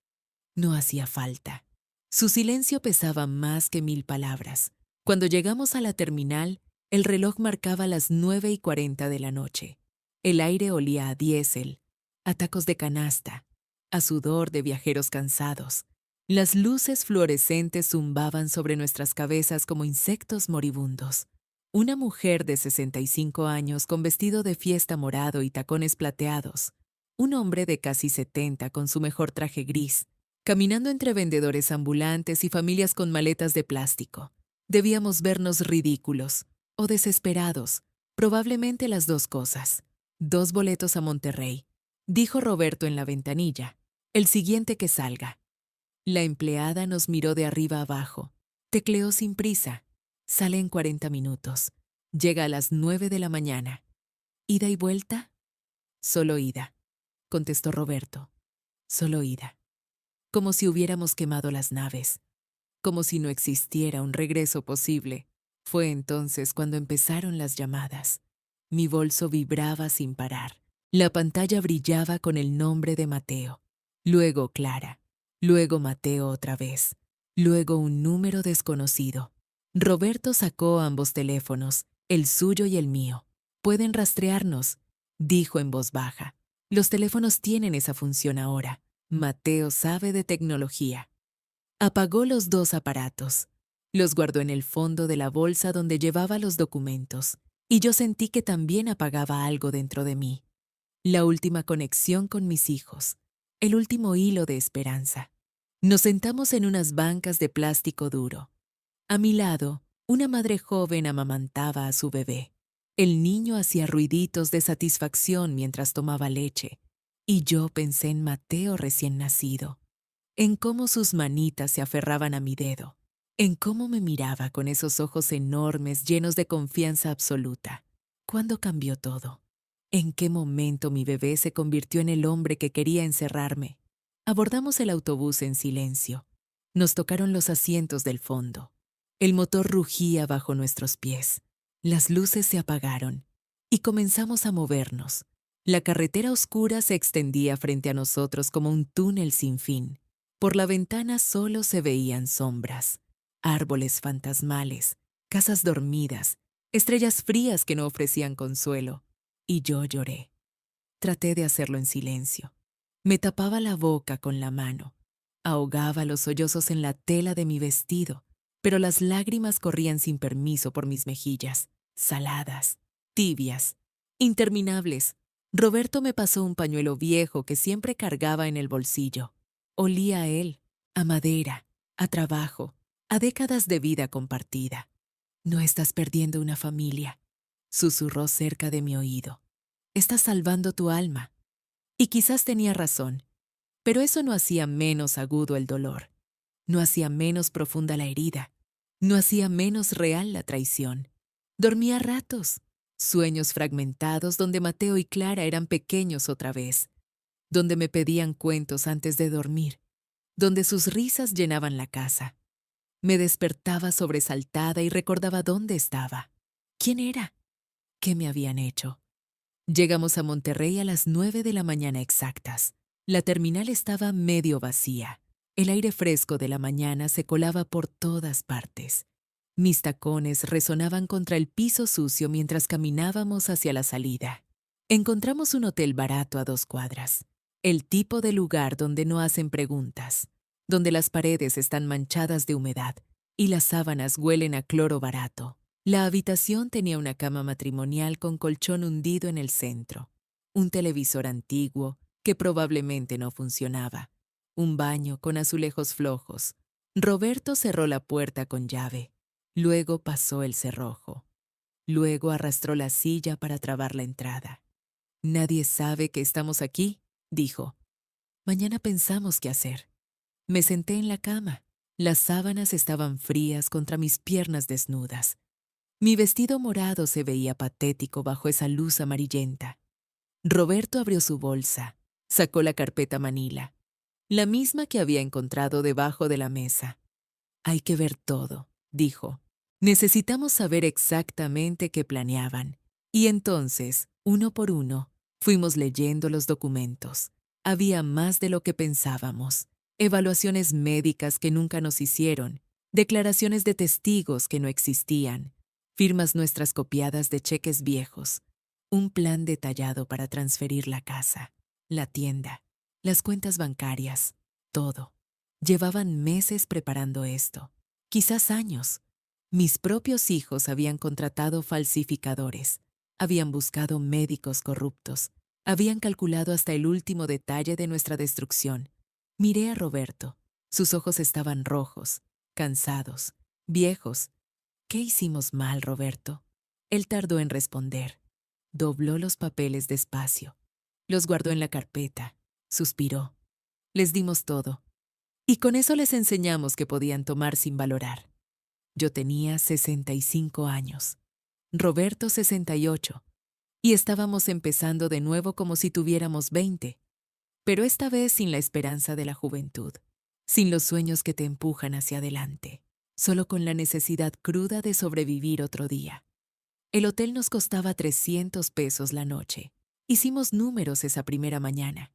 A: No hacía falta. Su silencio pesaba más que 1000 palabras. Cuando llegamos a la terminal, el reloj marcaba las 9:40 de la noche. El aire olía a diésel, a tacos de canasta, a sudor de viajeros cansados. Las luces fluorescentes zumbaban sobre nuestras cabezas como insectos moribundos. Una mujer de 65 años con vestido de fiesta morado y tacones plateados. Un hombre de casi 70 con su mejor traje gris, caminando entre vendedores ambulantes y familias con maletas de plástico. Debíamos vernos ridículos o desesperados, probablemente las dos cosas. 2 boletos a Monterrey, dijo Roberto en la ventanilla. El siguiente que salga. La empleada nos miró de arriba abajo. Tecleó sin prisa. Sale en 40 minutos. Llega a las 9 de la mañana. ¿Ida y vuelta? Solo ida, contestó Roberto. Solo ida. Como si hubiéramos quemado las naves. Como si no existiera un regreso posible. Fue entonces cuando empezaron las llamadas. Mi bolso vibraba sin parar. La pantalla brillaba con el nombre de Mateo. Luego Clara. Luego Mateo otra vez. Luego un número desconocido. Roberto sacó ambos teléfonos, el suyo y el mío. Pueden rastrearnos, dijo en voz baja. Los teléfonos tienen esa función ahora. Mateo sabe de tecnología. Apagó los 2 aparatos. Los guardó en el fondo de la bolsa donde llevaba los documentos, y yo sentí que también apagaba algo dentro de mí. La última conexión con mis hijos, el último hilo de esperanza. Nos sentamos en unas bancas de plástico duro. A mi lado, una madre joven amamantaba a su bebé. El niño hacía ruiditos de satisfacción mientras tomaba leche, y yo pensé en Mateo recién nacido, en cómo sus manitas se aferraban a mi dedo, en cómo me miraba con esos ojos enormes llenos de confianza absoluta. ¿Cuándo cambió todo? ¿En qué momento mi bebé se convirtió en el hombre que quería encerrarme? Abordamos el autobús en silencio. Nos tocaron los asientos del fondo. El motor rugía bajo nuestros pies. Las luces se apagaron y comenzamos a movernos. La carretera oscura se extendía frente a nosotros como un túnel sin fin. Por la ventana solo se veían sombras, árboles fantasmales, casas dormidas, estrellas frías que no ofrecían consuelo. Y yo lloré. Traté de hacerlo en silencio. Me tapaba la boca con la mano. Ahogaba los sollozos en la tela de mi vestido, pero las lágrimas corrían sin permiso por mis mejillas, saladas, tibias, interminables. Roberto me pasó un pañuelo viejo que siempre cargaba en el bolsillo. Olía a él, a madera, a trabajo, a décadas de vida compartida. No estás perdiendo una familia, susurró cerca de mi oído. Estás salvando tu alma. Y quizás tenía razón, pero eso no hacía menos agudo el dolor, no hacía menos profunda la herida, no hacía menos real la traición. Dormía a ratos, sueños fragmentados donde Mateo y Clara eran pequeños otra vez, donde me pedían cuentos antes de dormir, donde sus risas llenaban la casa. Me despertaba sobresaltada y recordaba dónde estaba, quién era, qué me habían hecho. Llegamos a Monterrey a las 9 de la mañana exactas. La terminal estaba medio vacía. El aire fresco de la mañana se colaba por todas partes. Mis tacones resonaban contra el piso sucio mientras caminábamos hacia la salida. Encontramos un hotel barato a 2 cuadras. El tipo de lugar donde no hacen preguntas. donde las paredes están manchadas de humedad y las sábanas huelen a cloro barato. La habitación tenía una cama matrimonial con colchón hundido en el centro, un televisor antiguo que probablemente no funcionaba, un baño con azulejos flojos. Roberto cerró la puerta con llave, luego pasó el cerrojo, luego arrastró la silla para trabar la entrada. «Nadie sabe que estamos aquí», dijo. «Mañana pensamos qué hacer». Me senté en la cama. Las sábanas estaban frías contra mis piernas desnudas. Mi vestido morado se veía patético bajo esa luz amarillenta. Roberto abrió su bolsa, sacó la carpeta manila, la misma que había encontrado debajo de la mesa. «Hay que ver todo», dijo. «Necesitamos saber exactamente qué planeaban». Y entonces, uno por uno, fuimos leyendo los documentos. Había más de lo que pensábamos. Evaluaciones médicas que nunca nos hicieron, declaraciones de testigos que no existían, firmas nuestras copiadas de cheques viejos, un plan detallado para transferir la casa, la tienda, las cuentas bancarias, todo. Llevaban meses preparando esto, quizás años. Mis propios hijos habían contratado falsificadores, habían buscado médicos corruptos, habían calculado hasta el último detalle de nuestra destrucción. Miré a Roberto. Sus ojos estaban rojos, cansados, viejos. «¿Qué hicimos mal, Roberto?». Él tardó en responder. Dobló los papeles despacio. Los guardó en la carpeta. Suspiró. «Les dimos todo. Y con eso les enseñamos que podían tomar sin valorar». Yo tenía 65 años. Roberto 68. Y estábamos empezando de nuevo como si tuviéramos 20. Pero esta vez sin la esperanza de la juventud, sin los sueños que te empujan hacia adelante, solo con la necesidad cruda de sobrevivir otro día. El hotel nos costaba 300 pesos la noche. Hicimos números esa primera mañana.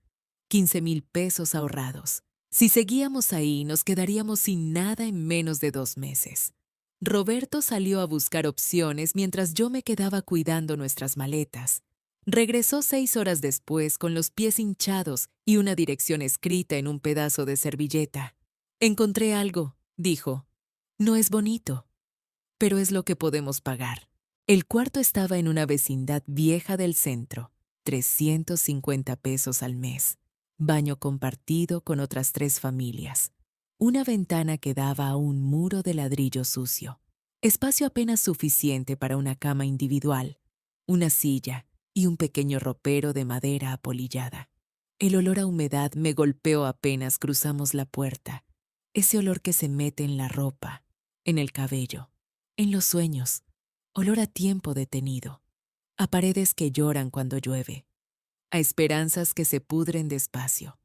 A: 15,000 pesos ahorrados. Si seguíamos ahí, nos quedaríamos sin nada en menos de 2 meses. Roberto salió a buscar opciones mientras yo me quedaba cuidando nuestras maletas. Regresó 6 horas después con los pies hinchados y una dirección escrita en un pedazo de servilleta. «Encontré algo», dijo. «No es bonito, pero es lo que podemos pagar». El cuarto estaba en una vecindad vieja del centro, 350 pesos al mes. Baño compartido con otras 3 familias. Una ventana que daba a un muro de ladrillo sucio. Espacio apenas suficiente para una cama individual, una silla y un pequeño ropero de madera apolillada. El olor a humedad me golpeó apenas cruzamos la puerta. Ese olor que se mete en la ropa, en el cabello, en los sueños. Olor a tiempo detenido. A paredes que lloran cuando llueve. A esperanzas que se pudren despacio.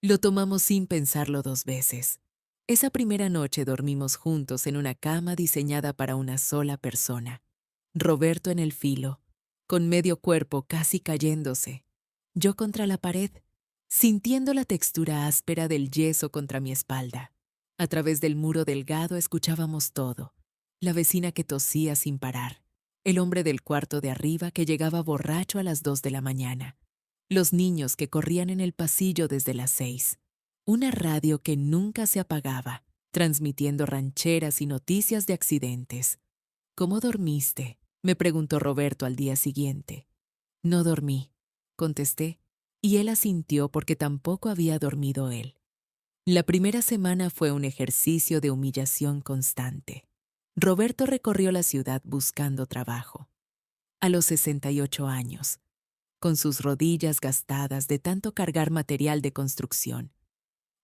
A: Lo tomamos sin pensarlo 2 veces. Esa primera noche dormimos juntos en una cama diseñada para una sola persona. Roberto en el filo, con medio cuerpo casi cayéndose. Yo contra la pared, sintiendo la textura áspera del yeso contra mi espalda. A través del muro delgado escuchábamos todo. La vecina que tosía sin parar. El hombre del cuarto de arriba que llegaba borracho a las 2 de la mañana. Los niños que corrían en el pasillo desde las 6. Una radio que nunca se apagaba, transmitiendo rancheras y noticias de accidentes. «¿Cómo dormiste?», me preguntó Roberto al día siguiente. «No dormí», contesté, y él asintió porque tampoco había dormido él. La primera semana fue un ejercicio de humillación constante. Roberto recorrió la ciudad buscando trabajo. A los 68 años, con sus rodillas gastadas de tanto cargar material de construcción,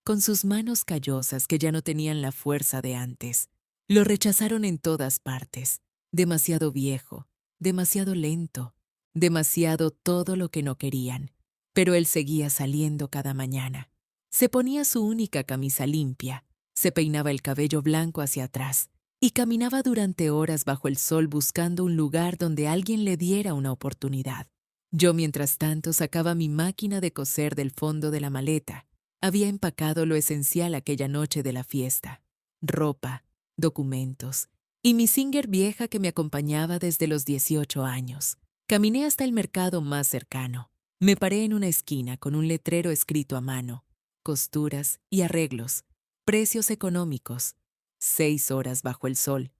A: con sus manos callosas que ya no tenían la fuerza de antes. Lo rechazaron en todas partes. Demasiado viejo, demasiado lento, demasiado todo lo que no querían. Pero él seguía saliendo cada mañana. Se ponía su única camisa limpia, se peinaba el cabello blanco hacia atrás y caminaba durante horas bajo el sol buscando un lugar donde alguien le diera una oportunidad. Yo, mientras tanto, sacaba mi máquina de coser del fondo de la maleta. Había empacado lo esencial aquella noche de la fiesta. Ropa, documentos y mi Singer vieja que me acompañaba desde los 18 años. Caminé hasta el mercado más cercano. Me paré en una esquina con un letrero escrito a mano, costuras y arreglos, Precios económicos. 6 horas bajo el sol.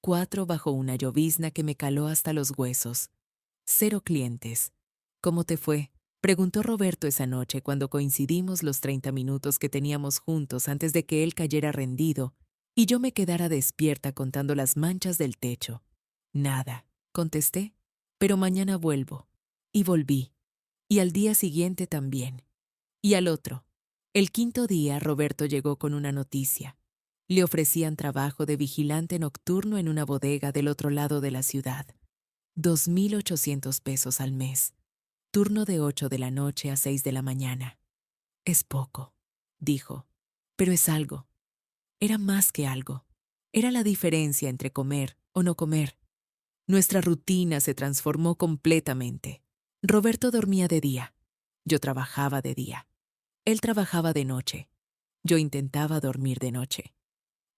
A: 4 bajo una llovizna que me caló hasta los huesos. 0 clientes. ¿Cómo te fue? Preguntó Roberto esa noche cuando coincidimos los 30 minutos que teníamos juntos antes de que él cayera rendido y yo me quedara despierta contando las manchas del techo. Nada, contesté, pero mañana vuelvo. Y volví. Y al día siguiente también. Y al otro. El quinto día Roberto llegó con una noticia. Le ofrecían trabajo de vigilante nocturno en una bodega del otro lado de la ciudad. 2,800 pesos al mes. Turno de 8 de la noche a 6 de la mañana. Es poco, dijo, pero es algo. Era más que algo. Era la diferencia entre comer o no comer. Nuestra rutina se transformó completamente. Roberto dormía de día. Yo trabajaba de día. Él trabajaba de noche. Yo intentaba dormir de noche.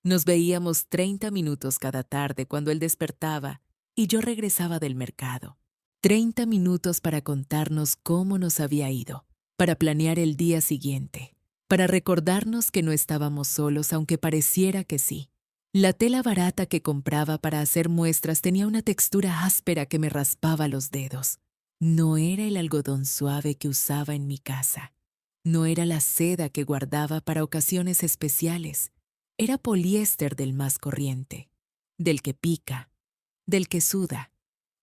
A: Nos veíamos 30 minutos cada tarde cuando él despertaba y yo regresaba del mercado. 30 minutos para contarnos cómo nos había ido, para planear el día siguiente, para recordarnos que no estábamos solos aunque pareciera que sí. La tela barata que compraba para hacer muestras tenía una textura áspera que me raspaba los dedos. No era el algodón suave que usaba en mi casa. No era la seda que guardaba para ocasiones especiales. Era poliéster del más corriente, del que pica, del que suda,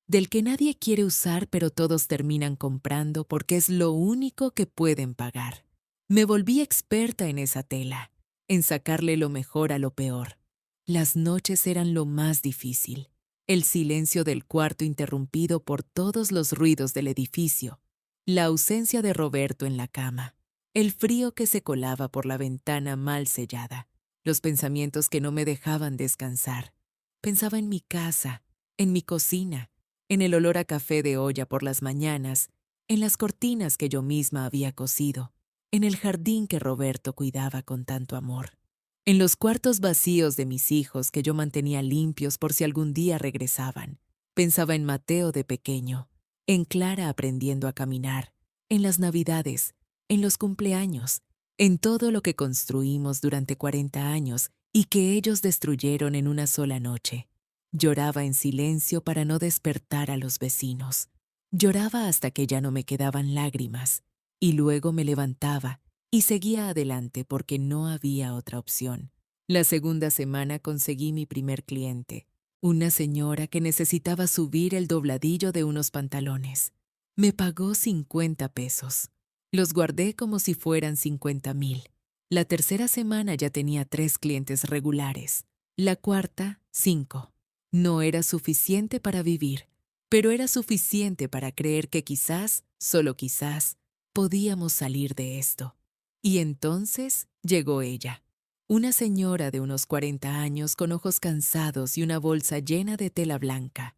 A: del que nadie quiere usar pero todos terminan comprando porque es lo único que pueden pagar. Me volví experta en esa tela, en sacarle lo mejor a lo peor. Las noches eran lo más difícil. El silencio del cuarto interrumpido por todos los ruidos del edificio, la ausencia de Roberto en la cama, el frío que se colaba por la ventana mal sellada, los pensamientos que no me dejaban descansar. Pensaba en mi casa, en mi cocina, en el olor a café de olla por las mañanas, en las cortinas que yo misma había cosido, en el jardín que Roberto cuidaba con tanto amor, en los cuartos vacíos de mis hijos que yo mantenía limpios por si algún día regresaban. Pensaba en Mateo de pequeño, en Clara aprendiendo a caminar, en las Navidades, en los cumpleaños, en todo lo que construimos durante 40 años y que ellos destruyeron en una sola noche. Lloraba en silencio para no despertar a los vecinos. Lloraba hasta que ya no me quedaban lágrimas, y luego me levantaba y seguía adelante porque no había otra opción. La segunda semana conseguí mi primer cliente, una señora que necesitaba subir el dobladillo de unos pantalones. Me pagó 50 pesos. Los guardé como si fueran 50,000. La tercera semana ya tenía 3 clientes regulares. La cuarta, 5. No era suficiente para vivir, pero era suficiente para creer que quizás, solo quizás, podíamos salir de esto. Y entonces llegó ella, una señora de unos 40 años con ojos cansados y una bolsa llena de tela blanca.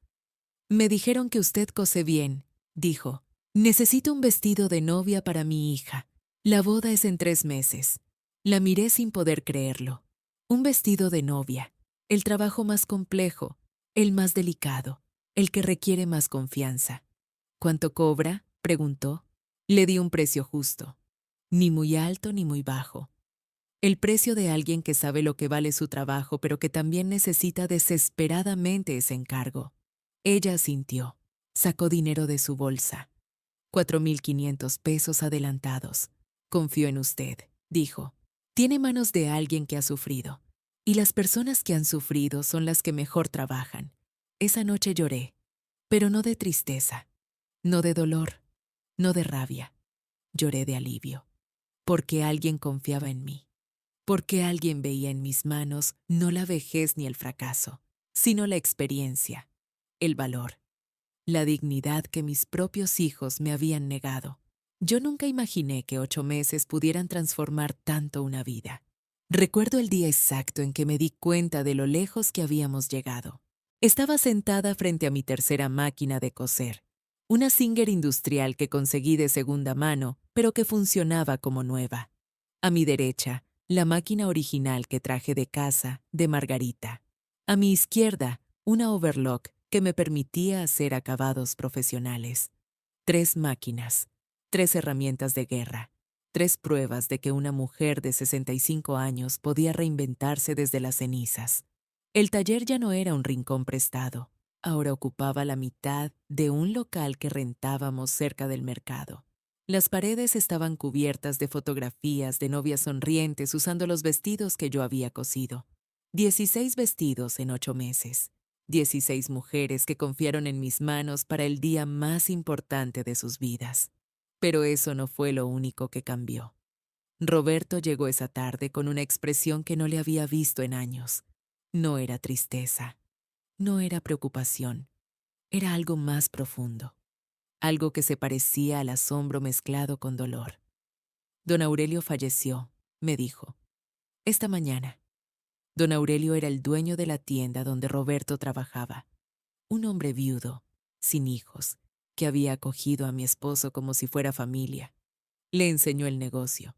A: Me dijeron que usted cose bien, dijo. Necesito un vestido de novia para mi hija. La boda es en 3 meses. La miré sin poder creerlo. Un vestido de novia, el trabajo más complejo, el más delicado, el que requiere más confianza. ¿Cuánto cobra?, preguntó. Le di un precio justo, ni muy alto ni muy bajo. El precio de alguien que sabe lo que vale su trabajo, pero que también necesita desesperadamente ese encargo. Ella asintió, sacó dinero de su bolsa. 4,500 pesos adelantados. Confío en usted, dijo. Tiene manos de alguien que ha sufrido. Y las personas que han sufrido son las que mejor trabajan. Esa noche lloré, pero no de tristeza, no de dolor, no de rabia. Lloré de alivio, porque alguien confiaba en mí, porque alguien veía en mis manos no la vejez ni el fracaso, sino la experiencia, el valor, la dignidad que mis propios hijos me habían negado. Yo nunca imaginé que 8 meses pudieran transformar tanto una vida. Recuerdo el día exacto en que me di cuenta de lo lejos que habíamos llegado. Estaba sentada frente a mi tercera máquina de coser, una Singer industrial que conseguí de segunda mano, pero que funcionaba como nueva. A mi derecha, la máquina original que traje de casa, de Margarita. A mi izquierda, una overlock que me permitía hacer acabados profesionales. 3 máquinas, 3 herramientas de guerra, 3 pruebas de que una mujer de 65 años podía reinventarse desde las cenizas. El taller ya no era un rincón prestado. Ahora ocupaba la mitad de un local que rentábamos cerca del mercado. Las paredes estaban cubiertas de fotografías de novias sonrientes usando los vestidos que yo había cosido. 16 vestidos en 8 meses. 16 mujeres que confiaron en mis manos para el día más importante de sus vidas. Pero eso no fue lo único que cambió. Roberto llegó esa tarde con una expresión que no le había visto en años. No era tristeza, no era preocupación, era algo más profundo, algo que se parecía al asombro mezclado con dolor. Don Aurelio falleció, me dijo, esta mañana. Don Aurelio era el dueño de la tienda donde Roberto trabajaba, un hombre viudo, sin hijos, que había acogido a mi esposo como si fuera familia. Le enseñó el negocio,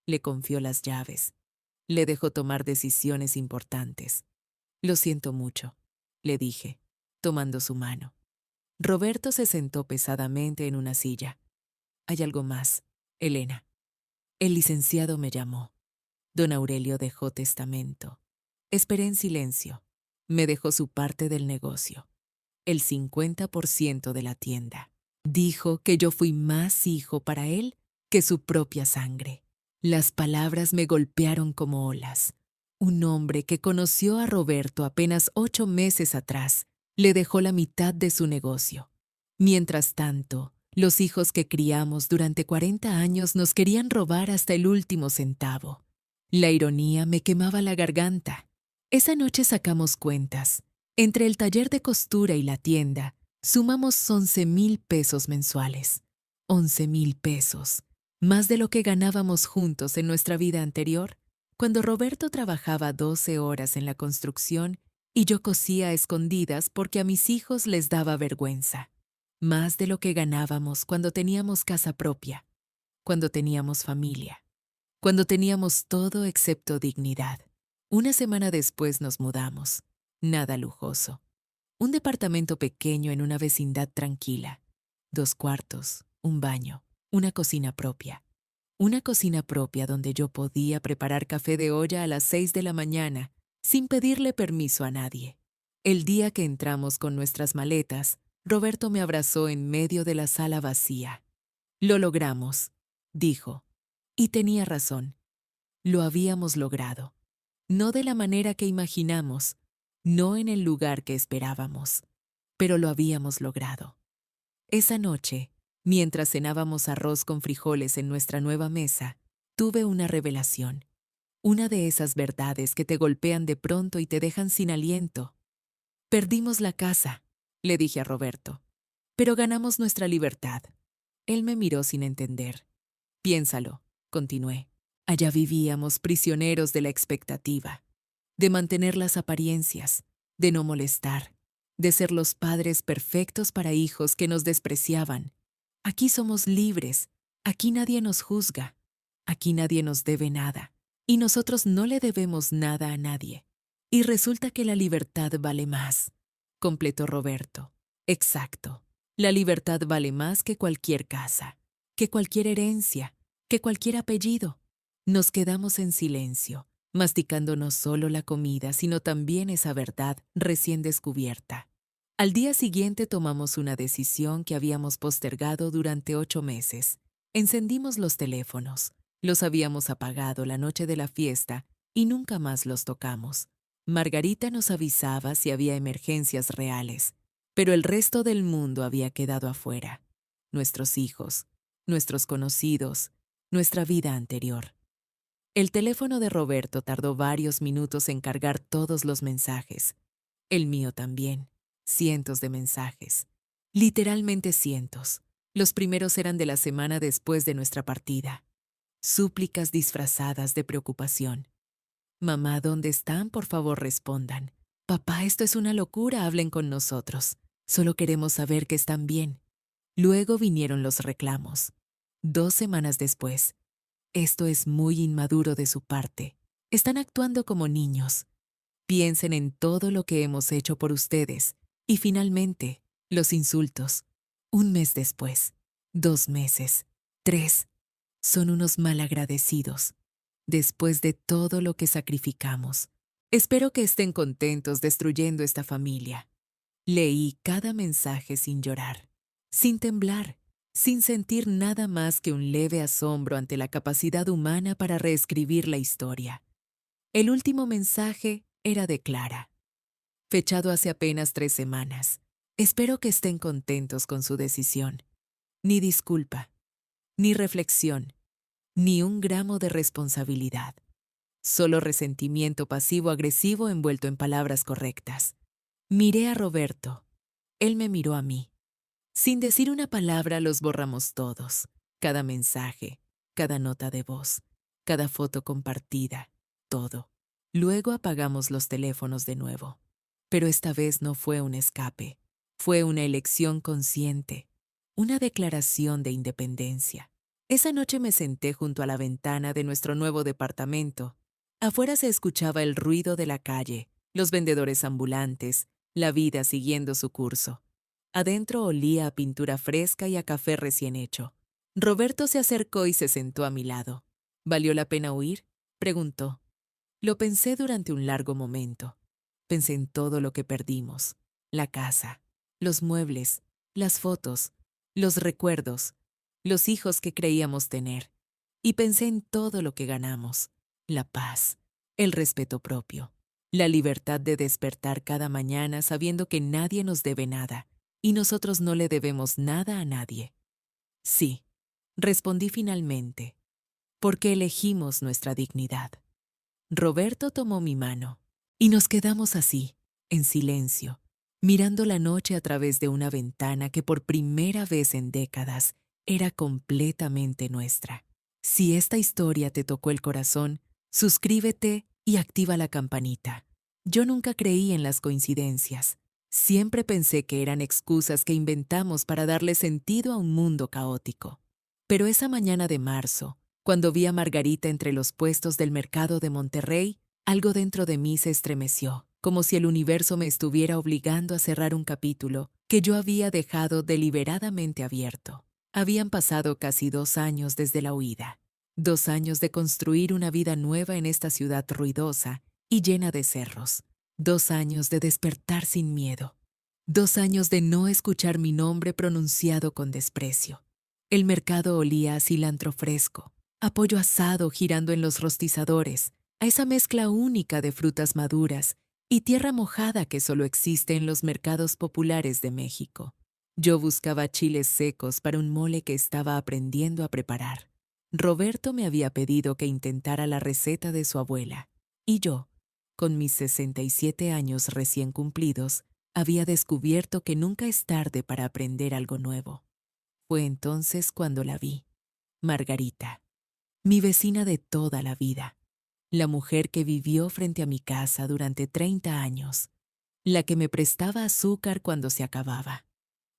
A: le confió las llaves, le dejó tomar decisiones importantes. Lo siento mucho, le dije, tomando su mano. Roberto se sentó pesadamente en una silla. Hay algo más, Elena. El licenciado me llamó. Don Aurelio dejó testamento. Esperé en silencio. Me dejó su parte del negocio, el 50% de la tienda. Dijo que yo fui más hijo para él que su propia sangre. Las palabras me golpearon como olas. Un hombre que conoció a Roberto apenas 8 meses atrás le dejó la mitad de su negocio. Mientras tanto, los hijos que criamos durante 40 años nos querían robar hasta el último centavo. La ironía me quemaba la garganta. Esa noche sacamos cuentas. Entre el taller de costura y la tienda, sumamos 11,000 pesos mensuales. 11,000 pesos. Más de lo que ganábamos juntos en nuestra vida anterior, cuando Roberto trabajaba 12 horas en la construcción y yo cosía a escondidas porque a mis hijos les daba vergüenza. Más de lo que ganábamos cuando teníamos casa propia, cuando teníamos familia, cuando teníamos todo excepto dignidad. Una semana después nos mudamos. Nada lujoso. Un departamento pequeño en una vecindad tranquila. 2 cuartos, un baño, una cocina propia. Una cocina propia donde yo podía preparar café de olla a las 6 de la mañana sin pedirle permiso a nadie. El día que entramos con nuestras maletas, Roberto me abrazó en medio de la sala vacía. Lo logramos, dijo. Y tenía razón. Lo habíamos logrado. No de la manera que imaginamos, no en el lugar que esperábamos, pero lo habíamos logrado. Esa noche, mientras cenábamos arroz con frijoles en nuestra nueva mesa, tuve una revelación. Una de esas verdades que te golpean de pronto y te dejan sin aliento. Perdimos la casa, le dije a Roberto, pero ganamos nuestra libertad. Él me miró sin entender. Piénsalo, continué. Allá vivíamos prisioneros de la expectativa, de mantener las apariencias, de no molestar, de ser los padres perfectos para hijos que nos despreciaban. Aquí somos libres, aquí nadie nos juzga, aquí nadie nos debe nada, y nosotros no le debemos nada a nadie. Y resulta que la libertad vale más, completó Roberto. Exacto, la libertad vale más que cualquier casa, que cualquier herencia, que cualquier apellido. Nos quedamos en silencio, masticando no solo la comida, sino también esa verdad recién descubierta. Al día siguiente tomamos una decisión que habíamos postergado durante 8 meses. Encendimos los teléfonos. Los habíamos apagado la noche de la fiesta y nunca más los tocamos. Margarita nos avisaba si había emergencias reales, pero el resto del mundo había quedado afuera. Nuestros hijos, nuestros conocidos, nuestra vida anterior. El teléfono de Roberto tardó varios minutos en cargar todos los mensajes. El mío también. Cientos de mensajes. Literalmente cientos. Los primeros eran de la semana después de nuestra partida. Súplicas disfrazadas de preocupación. Mamá, ¿dónde están? Por favor, respondan. Papá, esto es una locura, hablen con nosotros. Solo queremos saber que están bien. Luego vinieron los reclamos. 2 semanas después. Esto es muy inmaduro de su parte. Están actuando como niños. Piensen en todo lo que hemos hecho por ustedes. Y finalmente, los insultos. 1 mes después. 2 meses. 3. Son unos malagradecidos, después de todo lo que sacrificamos. Espero que estén contentos destruyendo esta familia. Leí cada mensaje sin llorar, sin temblar, sin sentir nada más que un leve asombro ante la capacidad humana para reescribir la historia. El último mensaje era de Clara, fechado hace apenas 3 semanas. Espero que estén contentos con su decisión. Ni disculpa, ni reflexión, ni un gramo de responsabilidad. Solo resentimiento pasivo-agresivo envuelto en palabras correctas. Miré a Roberto. Él me miró a mí. Sin decir una palabra los borramos todos. Cada mensaje, cada nota de voz, cada foto compartida, todo. Luego apagamos los teléfonos de nuevo. Pero esta vez no fue un escape. Fue una elección consciente. Una declaración de independencia. Esa noche me senté junto a la ventana de nuestro nuevo departamento. Afuera se escuchaba el ruido de la calle, los vendedores ambulantes, la vida siguiendo su curso. Adentro olía a pintura fresca y a café recién hecho. Roberto se acercó y se sentó a mi lado. ¿Valió la pena huir?, preguntó. Lo pensé durante un largo momento. Pensé en todo lo que perdimos. La casa, los muebles, las fotos, los recuerdos, los hijos que creíamos tener. Y pensé en todo lo que ganamos. La paz, el respeto propio, la libertad de despertar cada mañana sabiendo que nadie nos debe nada y nosotros no le debemos nada a nadie. Sí, respondí finalmente, porque elegimos nuestra dignidad. Roberto tomó mi mano y nos quedamos así, en silencio, mirando la noche a través de una ventana que por primera vez en décadas era completamente nuestra. Si esta historia te tocó el corazón, suscríbete y activa la campanita. Yo nunca creí en las coincidencias. Siempre pensé que eran excusas que inventamos para darle sentido a un mundo caótico. Pero esa mañana de marzo, cuando vi a Margarita entre los puestos del mercado de Monterrey, algo dentro de mí se estremeció, como si el universo me estuviera obligando a cerrar un capítulo que yo había dejado deliberadamente abierto. Habían pasado casi 2 años desde la huida. 2 años de construir una vida nueva en esta ciudad ruidosa y llena de cerros. 2 años de despertar sin miedo. 2 años de no escuchar mi nombre pronunciado con desprecio. El mercado olía a cilantro fresco, a pollo asado girando en los rostizadores, a esa mezcla única de frutas maduras y tierra mojada que solo existe en los mercados populares de México. Yo buscaba chiles secos para un mole que estaba aprendiendo a preparar. Roberto me había pedido que intentara la receta de su abuela, y yo, con mis 67 años recién cumplidos, había descubierto que nunca es tarde para aprender algo nuevo. Fue entonces cuando la vi. Margarita, mi vecina de toda la vida, la mujer que vivió frente a mi casa durante 30 años, la que me prestaba azúcar cuando se acababa,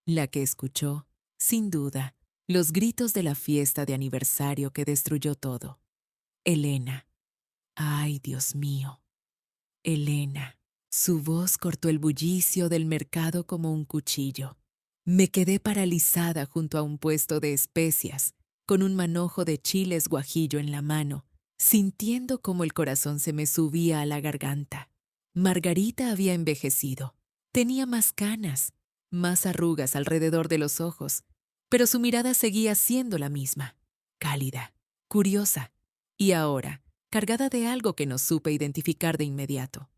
A: la que escuchó, sin duda, los gritos de la fiesta de aniversario que destruyó todo. Elena. Ay, Dios mío. Elena. Su voz cortó el bullicio del mercado como un cuchillo. Me quedé paralizada junto a un puesto de especias, con un manojo de chiles guajillo en la mano, sintiendo cómo el corazón se me subía a la garganta. Margarita había envejecido. Tenía más canas, más arrugas alrededor de los ojos, pero su mirada seguía siendo la misma, cálida, curiosa, y ahora, cargada de algo que no supe identificar de inmediato.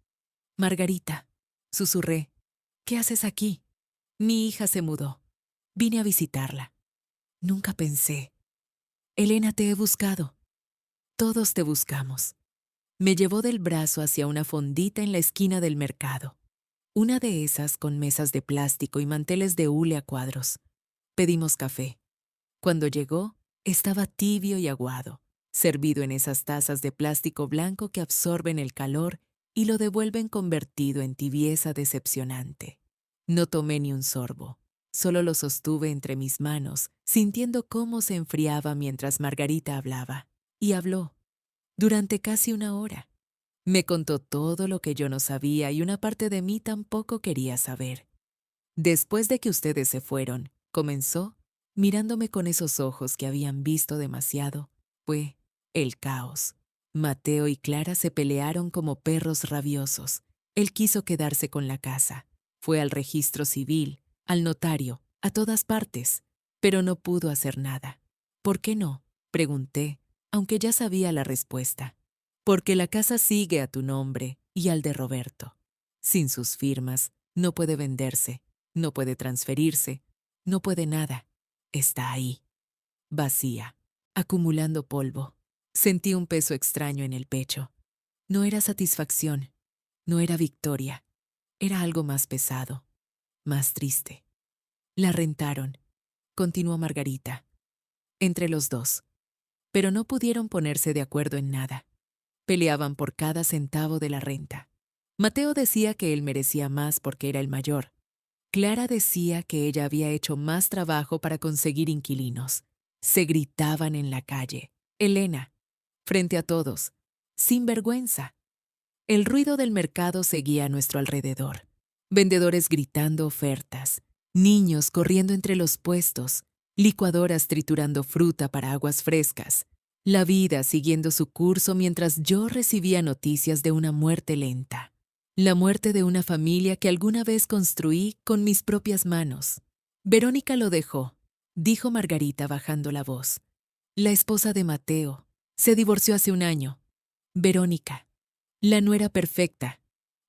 A: Margarita, susurré, ¿qué haces aquí? Mi hija se mudó. Vine a visitarla. Nunca pensé. Elena, te he buscado. Todos te buscamos. Me llevó del brazo hacia una fondita en la esquina del mercado. Una de esas con mesas de plástico y manteles de hule a cuadros. Pedimos café. Cuando llegó, estaba tibio y aguado, servido en esas tazas de plástico blanco que absorben el calor y lo devuelven convertido en tibieza decepcionante. No tomé ni un sorbo, solo lo sostuve entre mis manos, sintiendo cómo se enfriaba mientras Margarita hablaba. Y habló, durante casi 1 hora. Me contó todo lo que yo no sabía y una parte de mí tampoco quería saber. Después de que ustedes se fueron, comenzó, mirándome con esos ojos que habían visto demasiado, Fue el caos. Mateo y Clara se pelearon como perros rabiosos. Él quiso quedarse con la casa. Fue al registro civil, al notario, a todas partes, pero no pudo hacer nada. ¿Por qué no?, pregunté, aunque ya sabía la respuesta. Porque la casa sigue a tu nombre y al de Roberto. Sin sus firmas, no puede venderse, no puede transferirse, no puede nada. Está ahí, vacía, acumulando polvo. Sentí un peso extraño en el pecho. No era satisfacción, no era victoria, era algo más pesado, más triste. La rentaron, continuó Margarita, entre los dos, pero no pudieron ponerse de acuerdo en nada. Peleaban por cada centavo de la renta. Mateo decía que él merecía más porque era el mayor. Clara decía que ella había hecho más trabajo para conseguir inquilinos. Se gritaban en la calle. Elena, frente a todos, sin vergüenza. El ruido del mercado seguía a nuestro alrededor. Vendedores gritando ofertas, niños corriendo entre los puestos, licuadoras triturando fruta para aguas frescas. La vida siguiendo su curso mientras yo recibía noticias de una muerte lenta. La muerte de una familia que alguna vez construí con mis propias manos. Verónica lo dejó, dijo Margarita bajando la voz. La esposa de Mateo. Se divorció hace un año. Verónica. La nuera perfecta.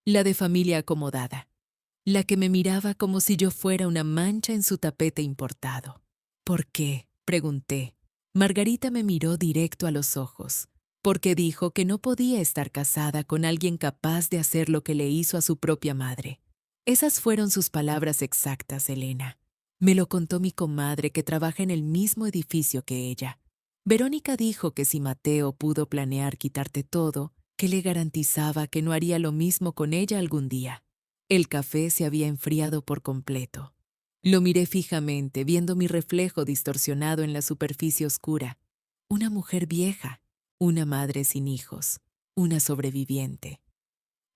A: La de familia acomodada. La que me miraba como si yo fuera una mancha en su tapete importado. ¿Por qué?, pregunté. Margarita me miró directo a los ojos, porque dijo que no podía estar casada con alguien capaz de hacer lo que le hizo a su propia madre. Esas fueron sus palabras exactas, Elena. Me lo contó mi comadre que trabaja en el mismo edificio que ella. Verónica dijo que si Mateo pudo planear quitarte todo, que le garantizaba que no haría lo mismo con ella algún día. El café se había enfriado por completo. Lo miré fijamente, viendo mi reflejo distorsionado en la superficie oscura. Una mujer vieja, una madre sin hijos, una sobreviviente.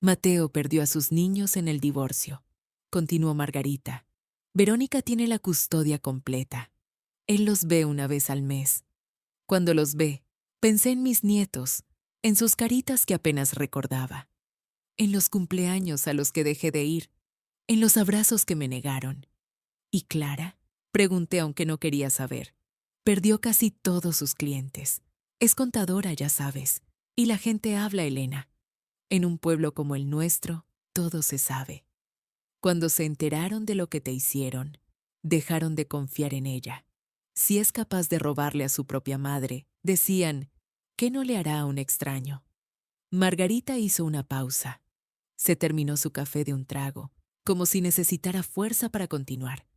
A: Mateo perdió a sus niños en el divorcio, continuó Margarita. Verónica tiene la custodia completa. Él los ve una vez al mes. Cuando los ve, pensé en mis nietos, en sus caritas que apenas recordaba, en los cumpleaños a los que dejé de ir, en los abrazos que me negaron. ¿Y Clara?, pregunté aunque no quería saber. Perdió casi todos sus clientes. Es contadora, ya sabes, y la gente habla, Elena. En un pueblo como el nuestro, todo se sabe. Cuando se enteraron de lo que te hicieron, dejaron de confiar en ella. Si es capaz de robarle a su propia madre, decían, ¿qué no le hará a un extraño? Margarita hizo una pausa. Se terminó su café de un trago, como si necesitara fuerza para continuar.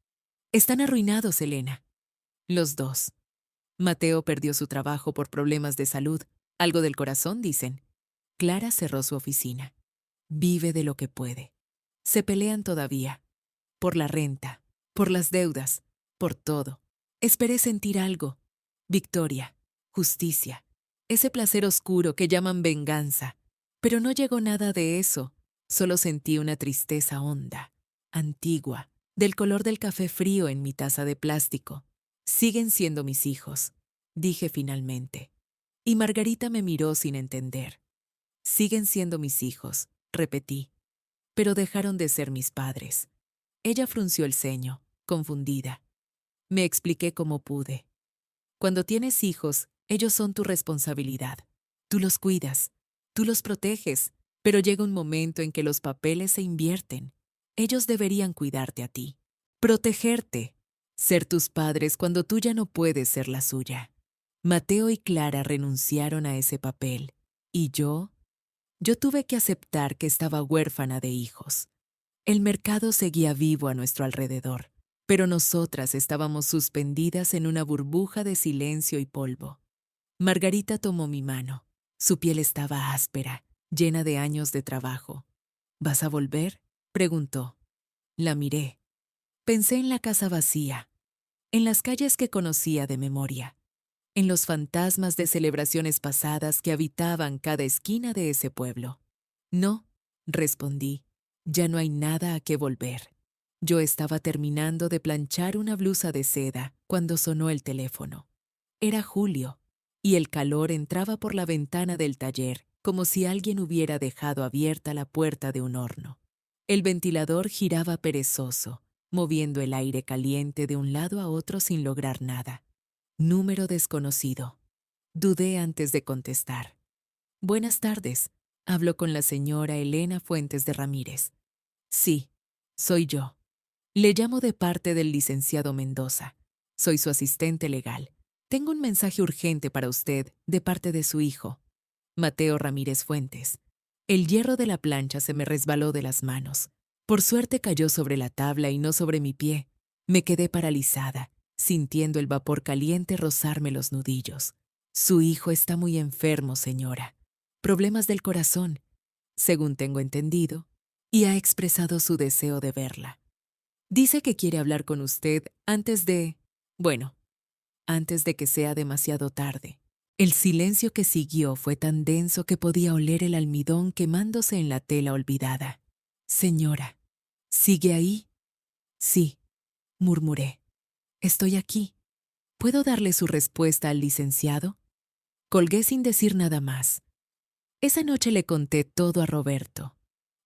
A: Están arruinados, Elena. Los dos. Mateo perdió su trabajo por problemas de salud, algo del corazón, dicen. Clara cerró su oficina. Vive de lo que puede. Se pelean todavía. Por la renta, por las deudas, por todo. Esperé sentir algo. Victoria, justicia, ese placer oscuro que llaman venganza. Pero no llegó nada de eso. Solo sentí una tristeza honda, antigua, del color del café frío en mi taza de plástico. Siguen siendo mis hijos, dije finalmente. Y Margarita me miró sin entender. Siguen siendo mis hijos, repetí, pero dejaron de ser mis padres. Ella frunció el ceño, confundida. Me expliqué como pude. Cuando tienes hijos, ellos son tu responsabilidad. Tú los cuidas, tú los proteges, pero llega un momento en que los papeles se invierten. Ellos deberían cuidarte a ti, protegerte, ser tus padres cuando tú ya no puedes ser la suya. Mateo y Clara renunciaron a ese papel, y yo tuve que aceptar que estaba huérfana de hijos. El mercado seguía vivo a nuestro alrededor, pero nosotras estábamos suspendidas en una burbuja de silencio y polvo. Margarita tomó mi mano. Su piel estaba áspera, llena de años de trabajo. ¿Vas a volver?, preguntó. La miré. Pensé en la casa vacía, en las calles que conocía de memoria, en los fantasmas de celebraciones pasadas que habitaban cada esquina de ese pueblo. No, respondí, ya no hay nada a qué volver. Yo estaba terminando de planchar una blusa de seda cuando sonó el teléfono. Era Julio. y el calor entraba por la ventana del taller como si alguien hubiera dejado abierta la puerta de un horno. El ventilador giraba perezoso, moviendo el aire caliente de un lado a otro sin lograr nada. Número desconocido. Dudé antes de contestar. Buenas tardes. Hablo con la señora Elena Fuentes de Ramírez. Sí, soy yo. Le llamo de parte del licenciado Mendoza. Soy su asistente legal. Tengo un mensaje urgente para usted de parte de su hijo, Mateo Ramírez Fuentes. El hierro de la plancha se me resbaló de las manos. Por suerte cayó sobre la tabla y no sobre mi pie. Me quedé paralizada, sintiendo el vapor caliente rozarme los nudillos. Su hijo está muy enfermo, señora. Problemas del corazón, según tengo entendido, y ha expresado su deseo de verla. Dice que quiere hablar con usted bueno, antes de que sea demasiado tarde. El silencio que siguió fue tan denso que podía oler el almidón quemándose en la tela olvidada. Señora, ¿sigue ahí? Sí, murmuré. Estoy aquí. ¿Puedo darle su respuesta al licenciado? Colgué sin decir nada más. Esa noche le conté todo a Roberto.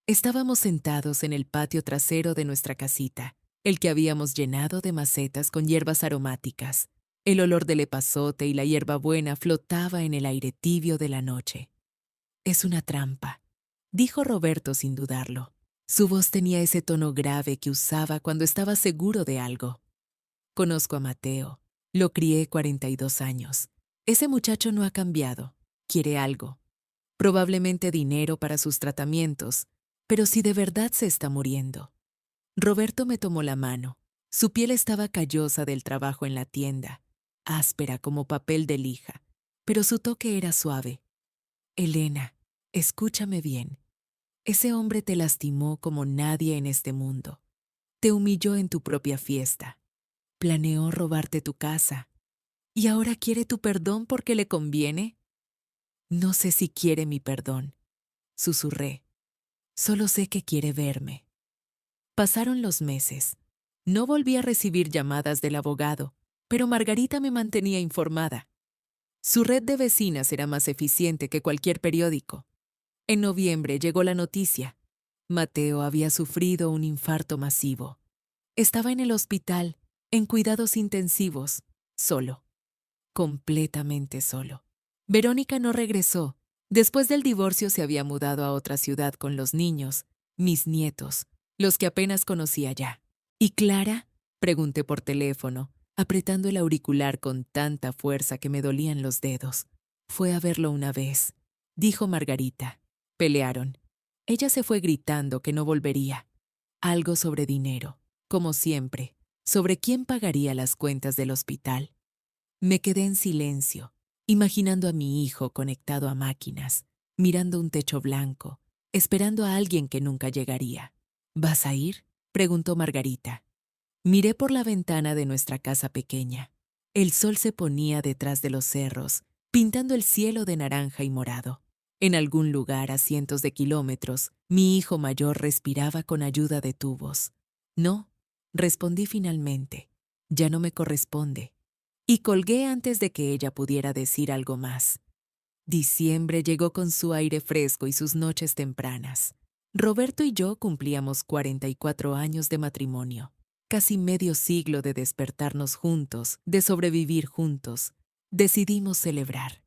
A: Estábamos sentados en el patio trasero de nuestra casita, el que habíamos llenado de macetas con hierbas aromáticas. El olor del epazote y la hierbabuena flotaba en el aire tibio de la noche. Es una trampa, dijo Roberto sin dudarlo. Su voz tenía ese tono grave que usaba cuando estaba seguro de algo. Conozco a Mateo. Lo crié 42 años. Ese muchacho no ha cambiado. Quiere algo. Probablemente dinero para sus tratamientos, pero si de verdad se está muriendo. Roberto me tomó la mano. Su piel estaba callosa del trabajo en la tienda, áspera como papel de lija, pero su toque era suave. Elena, escúchame bien. Ese hombre te lastimó como nadie en este mundo. Te humilló en tu propia fiesta. Planeó robarte tu casa. ¿Y ahora quiere tu perdón porque le conviene? No sé si quiere mi perdón, susurré. Solo sé que quiere verme. Pasaron los meses. No volví a recibir llamadas del abogado, pero Margarita me mantenía informada. Su red de vecinas era más eficiente que cualquier periódico. En noviembre llegó la noticia. Mateo había sufrido un infarto masivo. Estaba en el hospital, en cuidados intensivos, solo, completamente solo. Verónica no regresó. Después del divorcio se había mudado a otra ciudad con los niños, mis nietos, los que apenas conocía ya. ¿Y Clara? Pregunté por teléfono, apretando el auricular con tanta fuerza que me dolían los dedos. Fue a verlo una vez, dijo Margarita. Pelearon. Ella se fue gritando que no volvería. Algo sobre dinero, como siempre, sobre quién pagaría las cuentas del hospital. Me quedé en silencio, imaginando a mi hijo conectado a máquinas, mirando un techo blanco, esperando a alguien que nunca llegaría. ¿Vas a ir?, preguntó Margarita. Miré por la ventana de nuestra casa pequeña. El sol se ponía detrás de los cerros, pintando el cielo de naranja y morado. En algún lugar a cientos de kilómetros, mi hijo mayor respiraba con ayuda de tubos. No, respondí finalmente. Ya no me corresponde. Y colgué antes de que ella pudiera decir algo más. Diciembre llegó con su aire fresco y sus noches tempranas. Roberto y yo cumplíamos 44 años de matrimonio, casi medio siglo de despertarnos juntos, de sobrevivir juntos. Decidimos celebrar,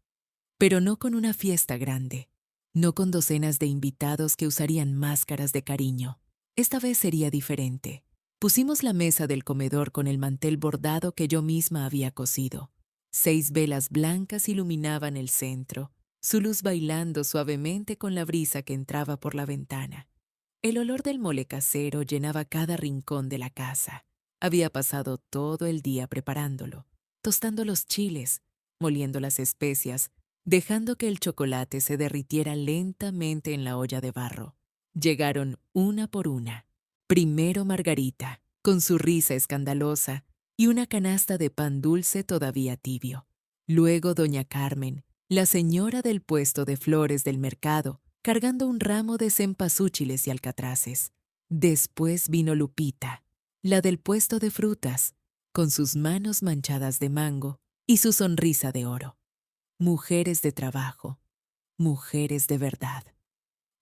A: pero no con una fiesta grande, no con docenas de invitados que usarían máscaras de cariño. Esta vez sería diferente. Pusimos la mesa del comedor con el mantel bordado que yo misma había cosido. 6 velas blancas iluminaban el centro, su luz bailando suavemente con la brisa que entraba por la ventana. El olor del mole casero llenaba cada rincón de la casa. Había pasado todo el día preparándolo, tostando los chiles, moliendo las especias, dejando que el chocolate se derritiera lentamente en la olla de barro. Llegaron una por una. Primero Margarita, con su risa escandalosa, y una canasta de pan dulce todavía tibio. Luego doña Carmen, la señora del puesto de flores del mercado, cargando un ramo de cempasúchiles y alcatraces. Después vino Lupita, la del puesto de frutas, con sus manos manchadas de mango y su sonrisa de oro. mujeres de trabajo, mujeres de verdad.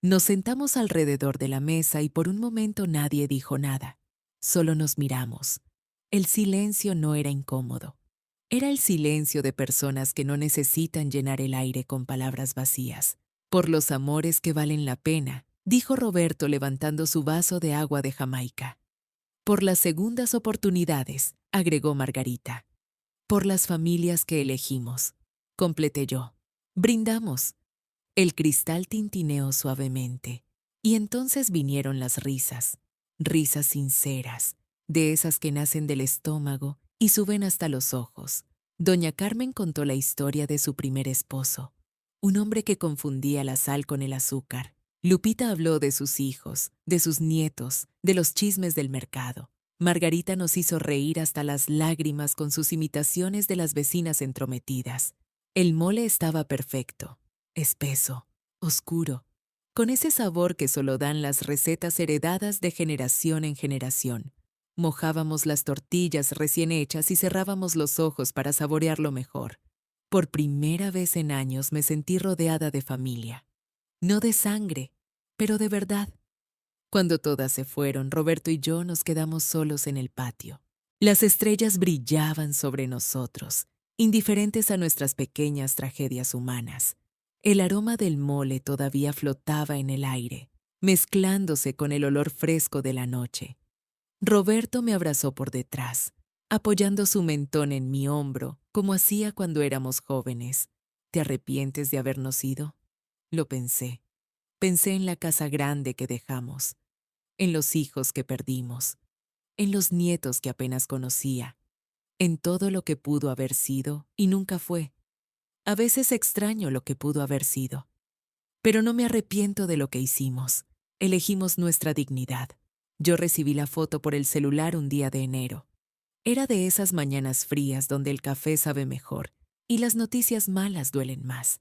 A: Nos sentamos alrededor de la mesa y por un momento nadie dijo nada. Solo nos miramos. El silencio no era incómodo. Era el silencio de personas que no necesitan llenar el aire con palabras vacías. Por los amores que valen la pena, dijo Roberto levantando su vaso de agua de Jamaica. Por las segundas oportunidades, agregó Margarita. Por las familias que elegimos, completé yo. Brindamos. El cristal tintineó suavemente, y entonces vinieron las risas, risas sinceras, de esas que nacen del estómago y suben hasta los ojos. Doña Carmen contó la historia de su primer esposo, un hombre que confundía la sal con el azúcar. Lupita habló de sus hijos, de sus nietos, de los chismes del mercado. Margarita nos hizo reír hasta las lágrimas con sus imitaciones de las vecinas entrometidas. El mole estaba perfecto, espeso, oscuro, con ese sabor que solo dan las recetas heredadas de generación en generación. Mojábamos las tortillas recién hechas y cerrábamos los ojos para saborearlo mejor. Por primera vez en años me sentí rodeada de familia. No de sangre, pero de verdad. Cuando todas se fueron, Roberto y yo nos quedamos solos en el patio. Las estrellas brillaban sobre nosotros, indiferentes a nuestras pequeñas tragedias humanas. El aroma del mole todavía flotaba en el aire, mezclándose con el olor fresco de la noche. Roberto me abrazó por detrás, apoyando su mentón en mi hombro, como hacía cuando éramos jóvenes. ¿Te arrepientes de habernos ido? Lo pensé. Pensé en la casa grande que dejamos, en los hijos que perdimos, en los nietos que apenas conocía, en todo lo que pudo haber sido y nunca fue. A veces extraño lo que pudo haber sido, pero no me arrepiento de lo que hicimos. Elegimos nuestra dignidad. Yo recibí la foto por el celular un día de enero. Era de esas mañanas frías donde el café sabe mejor y las noticias malas duelen más.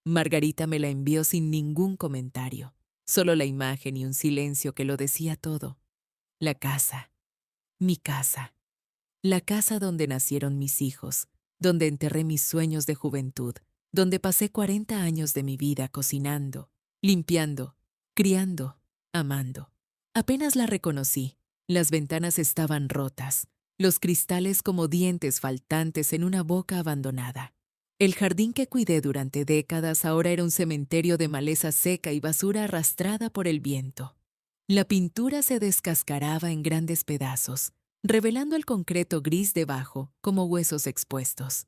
A: Margarita me la envió sin ningún comentario, solo la imagen y un silencio que lo decía todo. La casa, mi casa, la casa donde nacieron mis hijos, donde enterré mis sueños de juventud, donde pasé 40 años de mi vida cocinando, limpiando, criando, amando. Apenas la reconocí. Las ventanas estaban rotas, los cristales como dientes faltantes en una boca abandonada. El jardín que cuidé durante décadas ahora era un cementerio de maleza seca y basura arrastrada por el viento. La pintura se descascaraba en grandes pedazos, revelando el concreto gris debajo como huesos expuestos.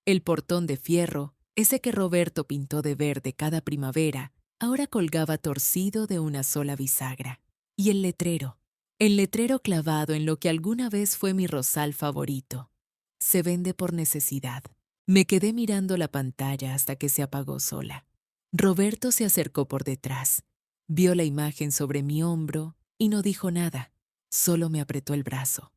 A: El portón de fierro, ese que Roberto pintó de verde cada primavera, ahora colgaba torcido de una sola bisagra. Y el letrero clavado en lo que alguna vez fue mi rosal favorito. Se vende por necesidad. Me quedé mirando la pantalla hasta que se apagó sola. Roberto se acercó por detrás, vio la imagen sobre mi hombro y no dijo nada, solo me apretó el brazo.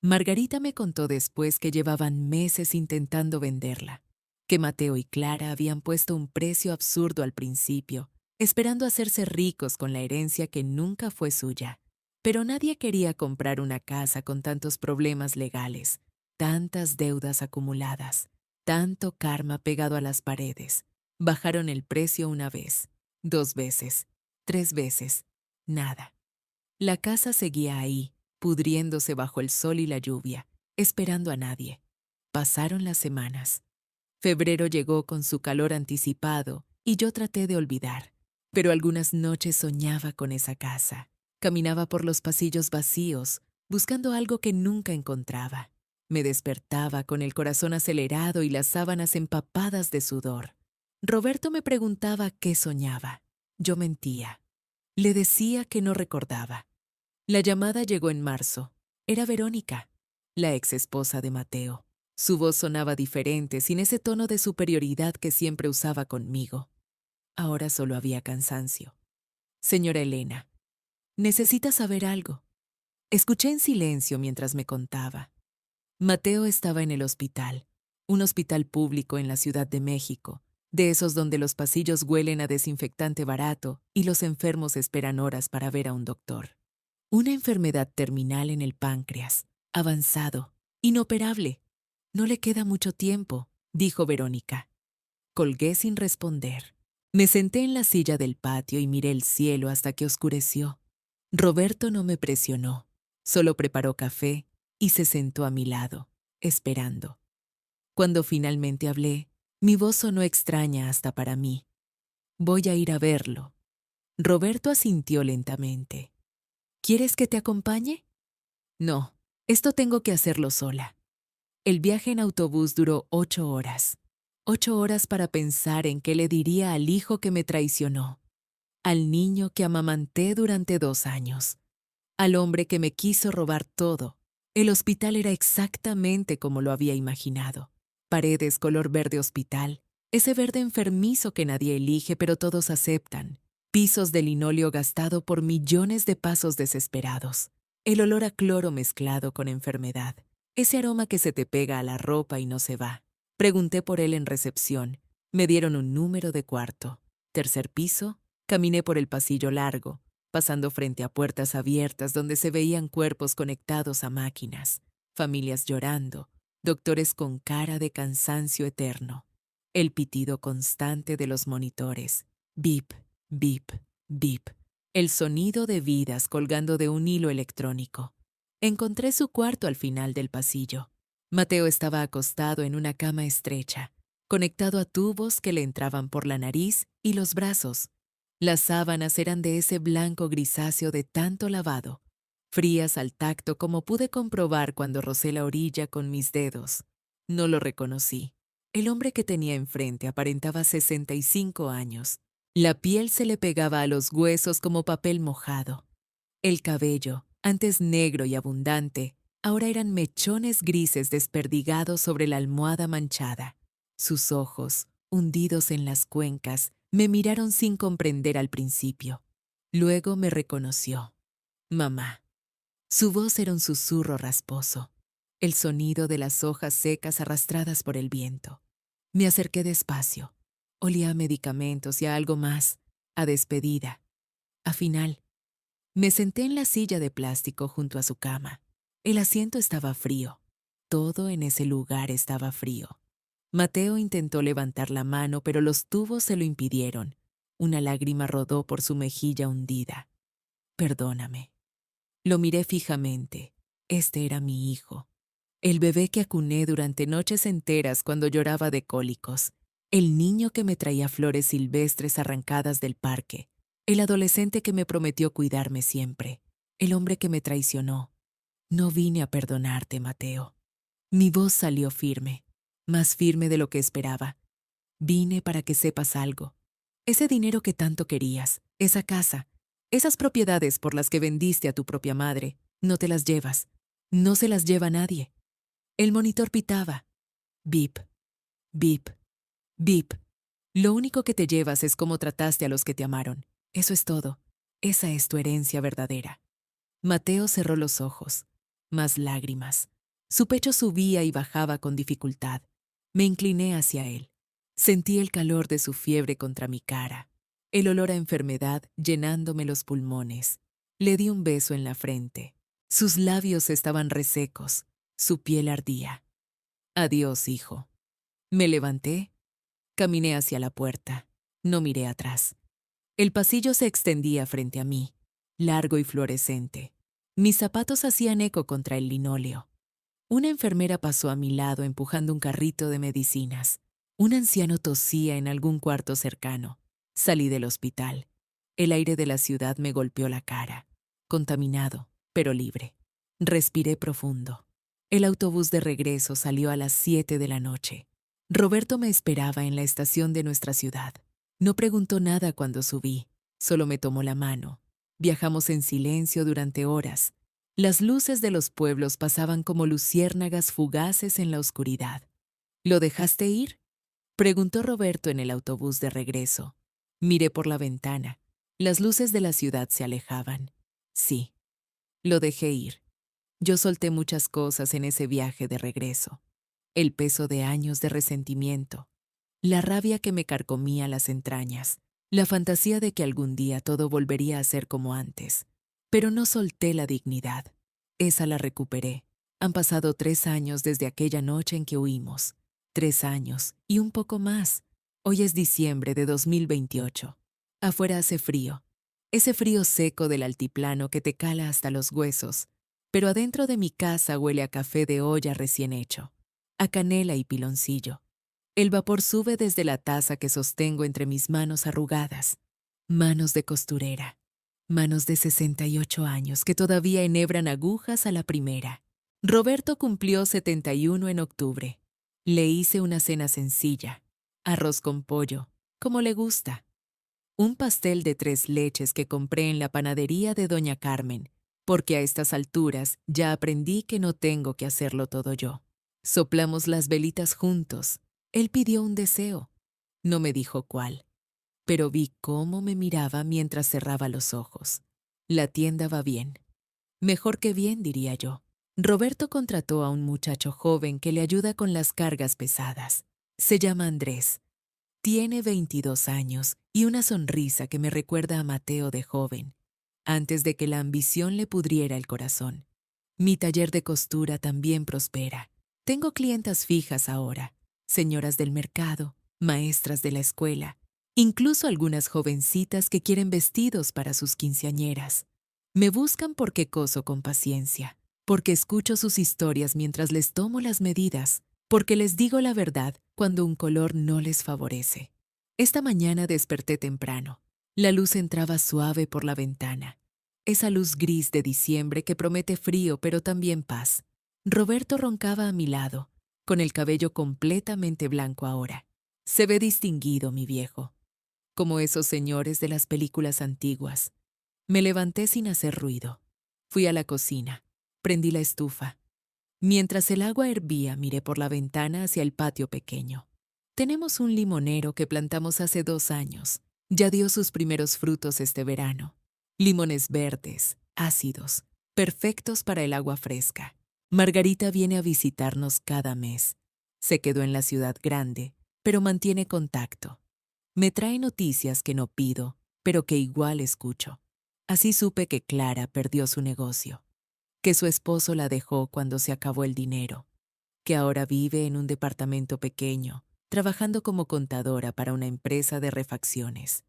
A: Margarita me contó después que llevaban meses intentando venderla, que Mateo y Clara habían puesto un precio absurdo al principio, esperando hacerse ricos con la herencia que nunca fue suya. Pero nadie quería comprar una casa con tantos problemas legales, tantas deudas acumuladas, tanto karma pegado a las paredes. Bajaron el precio una vez, 2 veces, 3 veces, nada. La casa seguía ahí, pudriéndose bajo el sol y la lluvia, esperando a nadie. Pasaron las semanas. Febrero llegó con su calor anticipado y yo traté de olvidar. Pero algunas noches soñaba con esa casa. Caminaba por los pasillos vacíos, buscando algo que nunca encontraba. Me despertaba con el corazón acelerado y las sábanas empapadas de sudor. Roberto me preguntaba qué soñaba. Yo mentía. Le decía que no recordaba. La llamada llegó en marzo. Era Verónica, la ex esposa de Mateo. Su voz sonaba diferente, sin ese tono de superioridad que siempre usaba conmigo. Ahora solo había cansancio. Señora Elena, necesita saber algo. Escuché en silencio mientras me contaba. Mateo estaba en el hospital, un hospital público en la Ciudad de México, de esos donde los pasillos huelen a desinfectante barato y los enfermos esperan horas para ver a un doctor. Una enfermedad terminal en el páncreas, avanzado, inoperable. No le queda mucho tiempo, dijo Verónica. Colgué sin responder. Me senté en la silla del patio y miré el cielo hasta que oscureció. Roberto no me presionó, solo preparó café y se sentó a mi lado, esperando. Cuando finalmente hablé, mi voz sonó extraña hasta para mí. Voy a ir a verlo. Roberto asintió lentamente. ¿Quieres que te acompañe? No, esto tengo que hacerlo sola. El viaje en autobús duró 8 horas. 8 horas para pensar en qué le diría al hijo que me traicionó, al niño que amamanté durante 2 años, al hombre que me quiso robar todo. El hospital era exactamente como lo había imaginado. Paredes color verde hospital, ese verde enfermizo que nadie elige pero todos aceptan. Pisos de linóleo gastado por millones de pasos desesperados. El olor a cloro mezclado con enfermedad. Ese aroma que se te pega a la ropa y no se va. Pregunté por él en recepción. Me dieron un número de cuarto. Tercer piso. Caminé por el pasillo largo, pasando frente a puertas abiertas donde se veían cuerpos conectados a máquinas, familias llorando, doctores con cara de cansancio eterno. El pitido constante de los monitores. Bip, bip, bip. El sonido de vidas colgando de un hilo electrónico. Encontré su cuarto al final del pasillo. Mateo estaba acostado en una cama estrecha, conectado a tubos que le entraban por la nariz y los brazos. Las sábanas eran de ese blanco grisáceo de tanto lavado, frías al tacto como pude comprobar cuando rocé la orilla con mis dedos. No lo reconocí. El hombre que tenía enfrente aparentaba 65 años. La piel se le pegaba a los huesos como papel mojado. El cabello, antes negro y abundante, ahora eran mechones grises desperdigados sobre la almohada manchada. Sus ojos, hundidos en las cuencas, me miraron sin comprender al principio. Luego me reconoció. Mamá. Su voz era un susurro rasposo, el sonido de las hojas secas arrastradas por el viento. Me acerqué despacio. Olía a medicamentos y a algo más, a despedida. A final. Me senté en la silla de plástico junto a su cama. El asiento estaba frío. Todo en ese lugar estaba frío. Mateo intentó levantar la mano, pero los tubos se lo impidieron. Una lágrima rodó por su mejilla hundida. Perdóname. Lo miré fijamente. Este era mi hijo. El bebé que acuné durante noches enteras cuando lloraba de cólicos. El niño que me traía flores silvestres arrancadas del parque. El adolescente que me prometió cuidarme siempre. El hombre que me traicionó. No vine a perdonarte, Mateo. Mi voz salió firme, más firme de lo que esperaba. Vine para que sepas algo. Ese dinero que tanto querías, esa casa, esas propiedades por las que vendiste a tu propia madre, no te las llevas. No se las lleva nadie. El monitor pitaba. Bip, bip, bip. Lo único que te llevas es cómo trataste a los que te amaron. Eso es todo. Esa es tu herencia verdadera. Mateo cerró los ojos. Más lágrimas. Su pecho subía y bajaba con dificultad. Me incliné hacia él. Sentí el calor de su fiebre contra mi cara, el olor a enfermedad llenándome los pulmones. Le di un beso en la frente. Sus labios estaban resecos, su piel ardía. Adiós, hijo. Me levanté, caminé hacia la puerta. No miré atrás. El pasillo se extendía frente a mí, largo y fluorescente. Mis zapatos hacían eco contra el linóleo. Una enfermera pasó a mi lado empujando un carrito de medicinas. Un anciano tosía en algún cuarto cercano. Salí del hospital. El aire de la ciudad me golpeó la cara. Contaminado, pero libre. Respiré profundo. El autobús de regreso salió a las 7 de la noche. Roberto me esperaba en la estación de nuestra ciudad. No preguntó nada cuando subí, solo me tomó la mano. Viajamos en silencio durante horas. Las luces de los pueblos pasaban como luciérnagas fugaces en la oscuridad. ¿Lo dejaste ir?, preguntó Roberto en el autobús de regreso. Miré por la ventana. Las luces de la ciudad se alejaban. Sí, lo dejé ir. Yo solté muchas cosas en ese viaje de regreso. El peso de años de resentimiento, la rabia que me carcomía las entrañas, la fantasía de que algún día todo volvería a ser como antes. Pero no solté la dignidad. Esa la recuperé. Han pasado 3 años desde aquella noche en que huimos. 3 años y un poco más. Hoy es diciembre de 2028. Afuera hace frío. Ese frío seco del altiplano que te cala hasta los huesos. Pero adentro de mi casa huele a café de olla recién hecho, a canela y piloncillo. El vapor sube desde la taza que sostengo entre mis manos arrugadas. Manos de costurera. Manos de 68 años que todavía enhebran agujas a la primera. Roberto cumplió 71 en octubre. Le hice una cena sencilla. Arroz con pollo, como le gusta. Un pastel de 3 leches que compré en la panadería de Doña Carmen, porque a estas alturas ya aprendí que no tengo que hacerlo todo yo. Soplamos las velitas juntos. Él pidió un deseo. No me dijo cuál, pero vi cómo me miraba mientras cerraba los ojos. La tienda va bien. Mejor que bien, diría yo. Roberto contrató a un muchacho joven que le ayuda con las cargas pesadas. Se llama Andrés. Tiene 22 años y una sonrisa que me recuerda a Mateo de joven, antes de que la ambición le pudriera el corazón. Mi taller de costura también prospera. Tengo clientas fijas ahora, señoras del mercado, maestras de la escuela, incluso algunas jovencitas que quieren vestidos para sus quinceañeras. Me buscan porque coso con paciencia, porque escucho sus historias mientras les tomo las medidas, porque les digo la verdad cuando un color no les favorece. Esta mañana desperté temprano. La luz entraba suave por la ventana. Esa luz gris de diciembre que promete frío pero también paz. Roberto roncaba a mi lado, con el cabello completamente blanco ahora. Se ve distinguido, mi viejo, como esos señores de las películas antiguas. Me levanté sin hacer ruido. Fui a la cocina. Prendí la estufa. Mientras el agua hervía, miré por la ventana hacia el patio pequeño. Tenemos un limonero que plantamos hace 2 años. Ya dio sus primeros frutos este verano. Limones verdes, ácidos, perfectos para el agua fresca. Margarita viene a visitarnos cada mes. Se quedó en la ciudad grande, pero mantiene contacto. Me trae noticias que no pido, pero que igual escucho. Así supe que Clara perdió su negocio, que su esposo la dejó cuando se acabó el dinero, que ahora vive en un departamento pequeño, trabajando como contadora para una empresa de refacciones.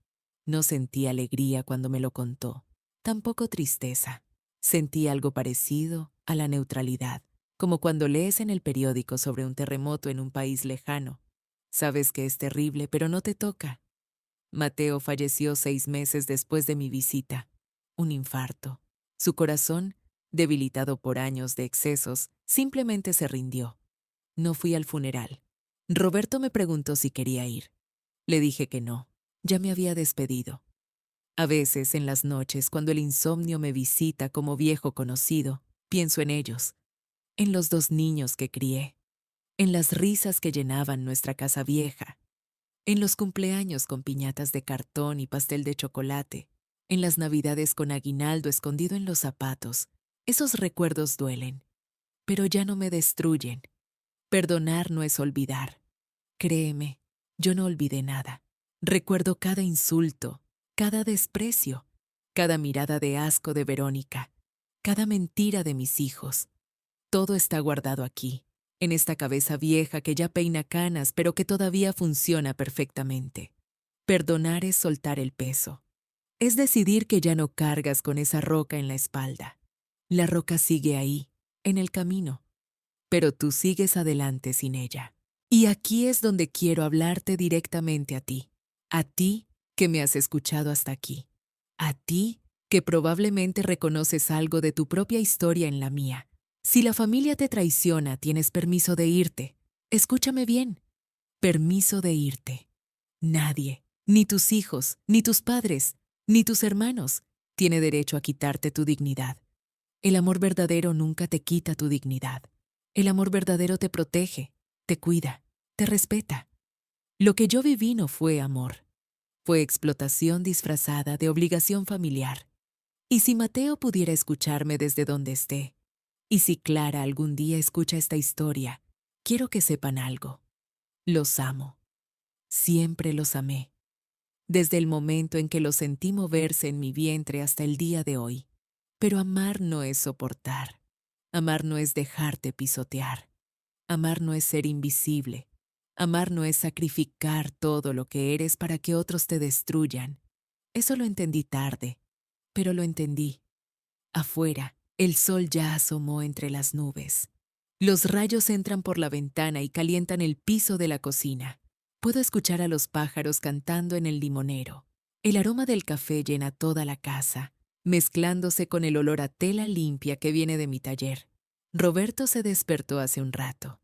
A: No sentí alegría cuando me lo contó, tampoco tristeza. Sentí algo parecido a la neutralidad, como cuando lees en el periódico sobre un terremoto en un país lejano. Sabes que es terrible, pero no te toca. Mateo falleció 6 meses después de mi visita. Un infarto. Su corazón, debilitado por años de excesos, simplemente se rindió. No fui al funeral. Roberto me preguntó si quería ir. Le dije que no. Ya me había despedido. A veces, en las noches, cuando el insomnio me visita como viejo conocido, pienso en ellos, en los 2 niños que crié, en las risas que llenaban nuestra casa vieja, en los cumpleaños con piñatas de cartón y pastel de chocolate, en las navidades con aguinaldo escondido en los zapatos. Esos recuerdos duelen, pero ya no me destruyen. Perdonar no es olvidar. Créeme, yo no olvidé nada. Recuerdo cada insulto, cada desprecio, cada mirada de asco de Verónica, cada mentira de mis hijos. Todo está guardado aquí, en esta cabeza vieja que ya peina canas, pero que todavía funciona perfectamente. Perdonar es soltar el peso. Es decidir que ya no cargas con esa roca en la espalda. La roca sigue ahí, en el camino, pero tú sigues adelante sin ella. Y aquí es donde quiero hablarte directamente a ti que me has escuchado hasta aquí, a ti que probablemente reconoces algo de tu propia historia en la mía. Si la familia te traiciona, tienes permiso de irte. Escúchame bien, permiso de irte. Nadie, ni tus hijos, ni tus padres, ni tus hermanos, tiene derecho a quitarte tu dignidad. El amor verdadero nunca te quita tu dignidad. El amor verdadero te protege, te cuida, te respeta. Lo que yo viví no fue amor. Fue explotación disfrazada de obligación familiar. Y si Mateo pudiera escucharme desde donde esté, y si Clara algún día escucha esta historia, quiero que sepan algo. Los amo. Siempre los amé. Desde el momento en que los sentí moverse en mi vientre hasta el día de hoy. Pero amar no es soportar. Amar no es dejarte pisotear. Amar no es ser invisible. Amar no es sacrificar todo lo que eres para que otros te destruyan. Eso lo entendí tarde, pero lo entendí. Afuera, el sol ya asomó entre las nubes. Los rayos entran por la ventana y calientan el piso de la cocina. Puedo escuchar a los pájaros cantando en el limonero. El aroma del café llena toda la casa, mezclándose con el olor a tela limpia que viene de mi taller. Roberto se despertó hace un rato.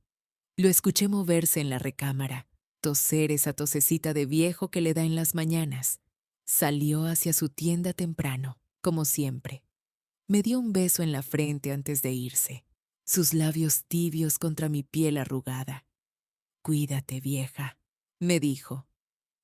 A: Lo escuché moverse en la recámara, toser esa tosecita de viejo que le da en las mañanas. Salió hacia su tienda temprano, como siempre. Me dio un beso en la frente antes de irse, sus labios tibios contra mi piel arrugada. Cuídate, vieja, me dijo.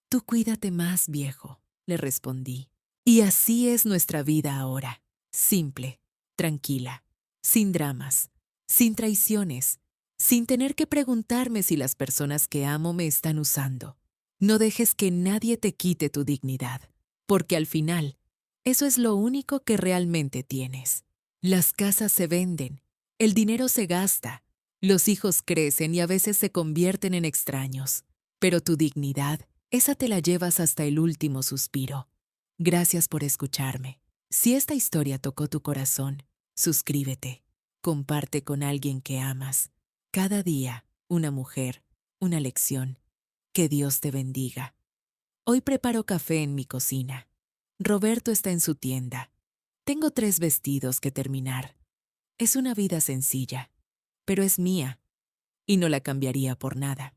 A: Tú cuídate más, viejo, le respondí. Y así es nuestra vida ahora, simple, tranquila, sin dramas, sin traiciones, sin tener que preguntarme si las personas que amo me están usando. No dejes que nadie te quite tu dignidad, porque al final, eso es lo único que realmente tienes. Las casas se venden, el dinero se gasta, los hijos crecen y a veces se convierten en extraños, pero tu dignidad, esa te la llevas hasta el último suspiro. Gracias por escucharme. Si esta historia tocó tu corazón, suscríbete. Comparte con alguien que amas. Cada día, una mujer, una lección. Que Dios te bendiga. Hoy preparo café en mi cocina. Roberto está en su tienda. Tengo 3 vestidos que terminar. Es una vida sencilla, pero es mía, y no la cambiaría por nada.